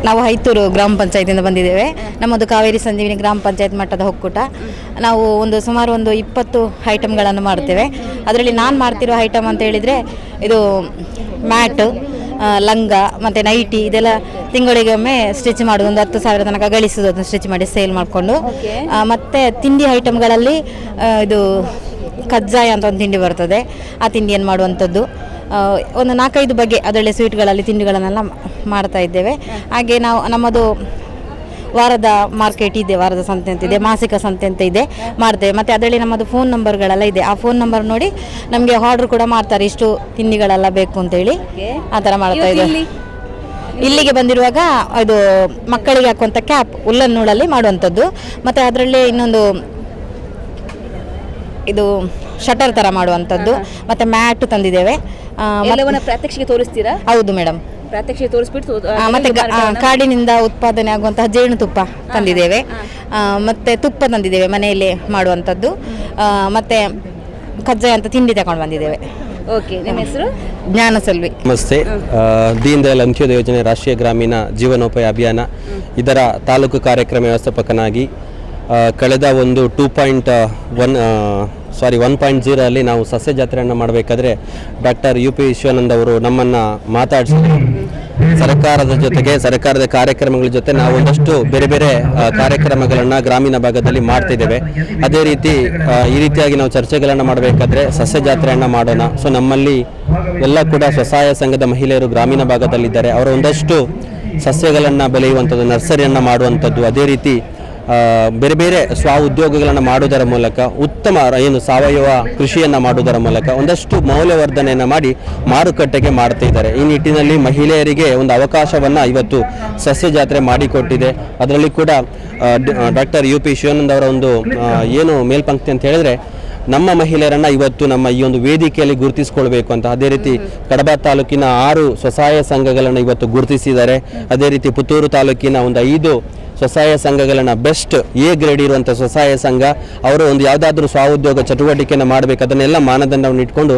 ನಾವು ಹೈತೂರು ಗ್ರಾಮ ಪಂಚಾಯತಿಯಿಂದ ಬಂದಿದ್ದೇವೆ. ನಮ್ಮದು ಕಾವೇರಿ ಸಂಜೀವಿನಿ ಗ್ರಾಮ ಪಂಚಾಯತ್ ಮಟ್ಟದ ಒಕ್ಕೂಟ. ನಾವು ಸುಮಾರು 20 ಐಟಮ್ಗಳನ್ನು ಮಾಡ್ತೇವೆ. ಅದರಲ್ಲಿ ನಾನು ಮಾಡ್ತಿರೋ ಐಟಮ್ ಅಂತ ಹೇಳಿದರೆ ಇದು ಮ್ಯಾಟ್, ಲಂಗ ಮತ್ತು ನೈಟಿ, ಇದೆಲ್ಲ ತಿಂಗಳಿಗೊಮ್ಮೆ ಸ್ಟಿಚ್ ಮಾಡೋದು. 10,000 ತನಕ ಗಳಿಸೋದು, ಅದನ್ನು ಸ್ಟಿಚ್ ಮಾಡಿ ಸೇಲ್ ಮಾಡಿಕೊಂಡು. ಮತ್ತು ತಿಂಡಿ ಐಟಮ್ಗಳಲ್ಲಿ ಇದು ಕಜ್ಜಾಯ ಅಂತ ಒಂದು ತಿಂಡಿ ಬರ್ತದೆ, ಆ ತಿಂಡಿಯನ್ನು ಮಾಡುವಂಥದ್ದು. ಒಂದು 4-5 ಬಗೆ ಅದರಲ್ಲಿ ಸ್ವೀಟ್ಗಳಲ್ಲಿ ತಿಂಡಿಗಳನ್ನೆಲ್ಲ ಮಾಡ್ತಾ ಇದ್ದೇವೆ. ಹಾಗೆ ನಮ್ಮದು ವಾರದ ಮಾರ್ಕೆಟ್ ಇದೆ, ವಾರದ ಸಂತೆ ಅಂತ ಇದೆ, ಮಾಸಿಕ ಸಂತೆ ಅಂತ ಇದೆ, ಮಾಡ್ತೇವೆ. ಮತ್ತು ಅದರಲ್ಲಿ ನಮ್ಮದು ಫೋನ್ ನಂಬರ್ಗಳೆಲ್ಲ ಇದೆ. ಆ ಫೋನ್ ನಂಬರ್ ನೋಡಿ ನಮಗೆ ಆರ್ಡ್ರ್ ಕೂಡ ಮಾಡ್ತಾರೆ, ಇಷ್ಟು ತಿಂಡಿಗಳೆಲ್ಲ ಬೇಕು ಅಂತೇಳಿ. ಆ ಥರ ಮಾಡ್ತಾ ಇದ್ದೇವೆ. ಇಲ್ಲಿಗೆ ಬಂದಿರುವಾಗ ಇದು ಮಕ್ಕಳಿಗೆ ಹಾಕುವಂಥ ಕ್ಯಾಪ್ ಉಲ್ಲನ್ ನೂಲಲ್ಲಿ ಮಾಡುವಂಥದ್ದು. ಮತ್ತು ಅದರಲ್ಲೇ ಇನ್ನೊಂದು ಇದು ಶಟರ್ ಥರ ಮಾಡುವಂಥದ್ದು. ಮತ್ತು ಮ್ಯಾಟ್ ತಂದಿದ್ದೇವೆ. ಪ್ರಾತ್ಯಕ್ಷಿಕೆ ತೋರಿಸ್ತೀರಾ? ಹೌದು ಮೇಡಮ್, ಪ್ರಾತ್ಯಕ್ಷಿಕೆ ತೋರಿಸ್ಬಿಟ್ಟು. ಮತ್ತೆ ಕಾಡಿನಿಂದ ಉತ್ಪಾದನೆ ಆಗುವಂತಹ ಜೇನುತುಪ್ಪ ತಂದಿದ್ದೇವೆ. ಮತ್ತೆ ತುಪ್ಪ ತಂದಿದ್ದೇವೆ ಮನೆಯಲ್ಲೇ ಮಾಡುವಂಥದ್ದು. ಮತ್ತೆ ಕಜ್ಜಾಯ ಅಂತ ತಿಂಡಿ ತಗೊಂಡು ಬಂದಿದ್ದೇವೆ. ಓಕೆ, ನಿಮ್ಮ ಹೆಸರು? ಜ್ಞಾನ ಸೆಲ್ವಿ. ನಮಸ್ತೆ. ದೀನ್ ದಯಾಳ್ ಅಂತ್ಯೋದಯ ಯೋಜನೆ, ರಾಷ್ಟ್ರೀಯ ಗ್ರಾಮೀಣ ಜೀವನೋಪಾಯ ಅಭಿಯಾನ, ಇದರ ತಾಲೂಕು ಕಾರ್ಯಕ್ರಮ ವ್ಯವಸ್ಥಾಪಕನಾಗಿ ಕಳೆದ 1.0 ಅಲ್ಲಿ ನಾವು ಸಸ್ಯ ಜಾತ್ರೆಯನ್ನು ಮಾಡಬೇಕಾದ್ರೆ ಡಾಕ್ಟರ್ UP ವಿಶ್ವಾನಂದ್ ಅವರು ನಮ್ಮನ್ನು ಮಾತಾಡಿಸಿದ್ರು. ಸರ್ಕಾರದ ಜೊತೆಗೆ, ಸರ್ಕಾರದ ಕಾರ್ಯಕ್ರಮಗಳ ಜೊತೆ ನಾವು ಒಂದಷ್ಟು ಬೇರೆ ಬೇರೆ ಕಾರ್ಯಕ್ರಮಗಳನ್ನು ಗ್ರಾಮೀಣ ಭಾಗದಲ್ಲಿ ಮಾಡ್ತಿದ್ದೇವೆ. ಅದೇ ರೀತಿ ಈ ರೀತಿಯಾಗಿ ನಾವು ಚರ್ಚೆಗಳನ್ನು ಮಾಡಬೇಕಾದ್ರೆ ಸಸ್ಯ ಜಾತ್ರೆಯನ್ನು ಮಾಡೋಣ. ಸೊ ನಮ್ಮಲ್ಲಿ ಎಲ್ಲ ಕೂಡ ಸ್ವಸಹಾಯ ಸಂಘದ ಮಹಿಳೆಯರು ಗ್ರಾಮೀಣ ಭಾಗದಲ್ಲಿದ್ದಾರೆ. ಅವರ ಒಂದಷ್ಟು ಸಸ್ಯಗಳನ್ನು ಬೆಳೆಯುವಂಥದ್ದು, ನರ್ಸರಿಯನ್ನು ಮಾಡುವಂಥದ್ದು, ಅದೇ ರೀತಿ ಬೇರೆ ಬೇರೆ ಸ್ವ ಉದ್ಯೋಗಗಳನ್ನು ಮಾಡುವುದರ ಮೂಲಕ, ಉತ್ತಮ ಸಾವಯವ ಕೃಷಿಯನ್ನು ಮಾಡುವುದರ ಮೂಲಕ ಒಂದಷ್ಟು ಮೌಲ್ಯವರ್ಧನೆಯನ್ನು ಮಾಡಿ ಮಾರುಕಟ್ಟೆಗೆ ಮಾಡ್ತಾ ಇದ್ದಾರೆ. ಈ ನಿಟ್ಟಿನಲ್ಲಿ ಮಹಿಳೆಯರಿಗೆ ಒಂದು ಅವಕಾಶವನ್ನು ಇವತ್ತು ಸಸ್ಯ ಜಾತ್ರೆ ಮಾಡಿಕೊಟ್ಟಿದೆ. ಅದರಲ್ಲಿ ಕೂಡ ಡಾಕ್ಟರ್ UP ವಿಶ್ವಾನಂದ್ ಅವರ ಒಂದು ಏನು ಮೇಲ್ಪಂಕ್ತಿ ಅಂತ ಹೇಳಿದ್ರೆ, ನಮ್ಮ ಮಹಿಳೆಯರನ್ನು ಇವತ್ತು ನಮ್ಮ ಈ ಒಂದು ವೇದಿಕೆಯಲ್ಲಿ ಗುರುತಿಸಿಕೊಳ್ಬೇಕು ಅಂತ. ಅದೇ ರೀತಿ ಕಡಬ ತಾಲೂಕಿನ 6 ಸ್ವಸಹಾಯ ಸಂಘಗಳನ್ನು ಇವತ್ತು ಗುರುತಿಸಿದ್ದಾರೆ. ಅದೇ ರೀತಿ ಪುತ್ತೂರು ತಾಲೂಕಿನ ಒಂದು 5 ಸ್ವಸಹಾಯ ಸಂಘಗಳನ್ನು ಬೆಸ್ಟ್ ಎ ಗ್ರೇಡ್ ಇರುವಂಥ ಸ್ವಸಹಾಯ ಸಂಘ ಅವರು ಒಂದು ಯಾವುದಾದ್ರೂ ಸ್ವಉದ್ಯೋಗ ಚಟುವಟಿಕೆಯನ್ನು ಮಾಡಬೇಕು, ಅದನ್ನೆಲ್ಲ ಮಾನದಂಡವನ್ನು ಇಟ್ಕೊಂಡು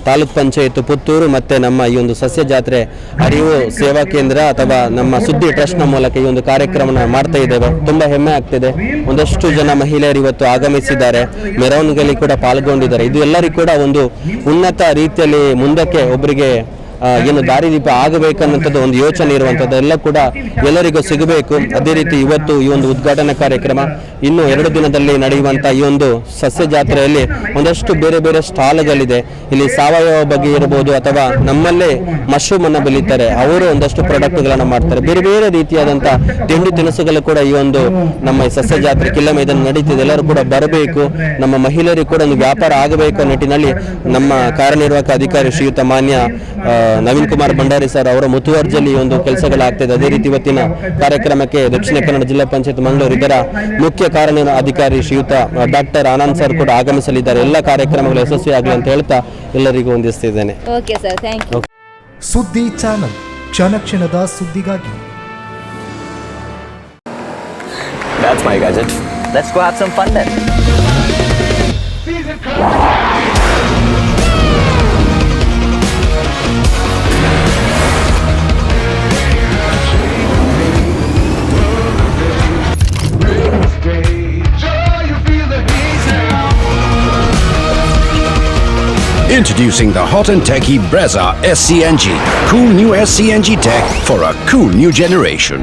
ತಾಲೂಕ್ ಪಂಚಾಯತ್ ಪುತ್ತೂರು ಮತ್ತು ನಮ್ಮ ಈ ಒಂದು ಸಸ್ಯ ಜಾತ್ರೆ ಅರಿವು ಸೇವಾ ಕೇಂದ್ರ ಅಥವಾ ನಮ್ಮ ಸುದ್ದಿ ಟ್ರಸ್ಟ್ನ ಮೂಲಕ ಈ ಒಂದು ಕಾರ್ಯಕ್ರಮನ ಮಾಡ್ತಾ ಇದ್ದೇವೆ. ತುಂಬ ಹೆಮ್ಮೆ ಆಗ್ತಿದೆ. ಒಂದಷ್ಟು ಜನ ಮಹಿಳೆಯರು ಇವತ್ತು ಆಗಮಿಸಿದ್ದಾರೆ, ಮೆರವಣಿಗೆಯಲ್ಲಿ ಕೂಡ ಪಾಲ್ಗೊಂಡಿದ್ದಾರೆ. ಇದು ಎಲ್ಲರಿಗೂ ಕೂಡ ಒಂದು ಉನ್ನತ ರೀತಿಯಲ್ಲಿ ಮುಂದಕ್ಕೆ ಒಬ್ಬರಿಗೆ ಏನು ದಾರಿದೀಪ ಆಗಬೇಕನ್ನೋಂಥದ್ದು ಒಂದು ಯೋಚನೆ ಇರುವಂಥದ್ದು ಎಲ್ಲ ಕೂಡ ಎಲ್ಲರಿಗೂ ಸಿಗಬೇಕು. ಅದೇ ರೀತಿ ಇವತ್ತು ಈ ಒಂದು ಉದ್ಘಾಟನಾ ಕಾರ್ಯಕ್ರಮ ಇನ್ನು 2 ದಿನದಲ್ಲಿ ನಡೆಯುವಂಥ ಈ ಒಂದು ಸಸ್ಯ ಜಾತ್ರೆಯಲ್ಲಿ ಒಂದಷ್ಟು ಬೇರೆ ಬೇರೆ ಸ್ಟಾಲ್ಗಳಿದೆ. ಇಲ್ಲಿ ಸಾವಯವ ಬಗ್ಗೆ ಇರಬಹುದು ಅಥವಾ ನಮ್ಮಲ್ಲೇ ಮಶ್ರೂಮ್ ಅನ್ನು ಬೆಳೀತಾರೆ, ಅವರು ಒಂದಷ್ಟು ಪ್ರಾಡಕ್ಟ್ಗಳನ್ನು ಮಾಡ್ತಾರೆ. ಬೇರೆ ಬೇರೆ ರೀತಿಯಾದಂಥ ತಿಂಡಿ ತಿನಿಸುಗಳು ಕೂಡ ಈ ಒಂದು ನಮ್ಮ ಸಸ್ಯ ಜಾತ್ರೆ ಕಿಲ್ಲ ಮೈದಾನ ನಡೀತಿದೆ. ಎಲ್ಲರೂ ಕೂಡ ಬರಬೇಕು, ನಮ್ಮ ಮಹಿಳೆಯರಿಗೆ ಕೂಡ ಒಂದು ವ್ಯಾಪಾರ ಆಗಬೇಕು ಅನ್ನೋ ನಿಟ್ಟಿನಲ್ಲಿ ನಮ್ಮ ಕಾರ್ಯನಿರ್ವಾಹಕ ಅಧಿಕಾರಿ ಶ್ರೀಯುತ ಮಾನ್ಯ ನವೀನ್ ಕುಮಾರ್ ಭಂಡಾರಿ ಸರ್ ಅವರ ಮುತುವರ್ಜಿಯಲ್ಲಿ ಒಂದು ಕೆಲಸಗಳಾಗ್ತಿದೆ. ಅದೇ ರೀತಿ ಇವತ್ತಿನ ಕಾರ್ಯಕ್ರಮಕ್ಕೆ ದಕ್ಷಿಣ ಕನ್ನಡ ಜಿಲ್ಲಾ ಪಂಚಾಯತ್ ಮಂಗಳೂರು ಇದರ ಮುಖ್ಯ ಕಾರ್ಯನಿರ್ವಾಹಕ ಅಧಿಕಾರಿ ಶ್ರೀಯುತ ಡಾಕ್ಟರ್ ಆನಂದ್ ಸರ್ ಕೂಡ ಆಗಮಿಸಲಿದ್ದಾರೆ. ಎಲ್ಲ ಕಾರ್ಯಕ್ರಮಗಳು ಯಶಸ್ವಿಯಾಗಲಿ ಅಂತ ಹೇಳ್ತಾ ಎಲ್ಲರಿಗೂ ವಂದಿಸ್ತಿದ್ದೇನೆ. Okay sir, thank you. ಸುದ್ದಿ ಚಾನಲ್, ಕ್ಷಣ ಕ್ಷಣದ ಸುದ್ದಿಗಾಗಿ. That's my gadget. Let's go have some fun then. Introducing the hot and techy Brezza SCNG. Cool new SCNG tech for a cool new generation.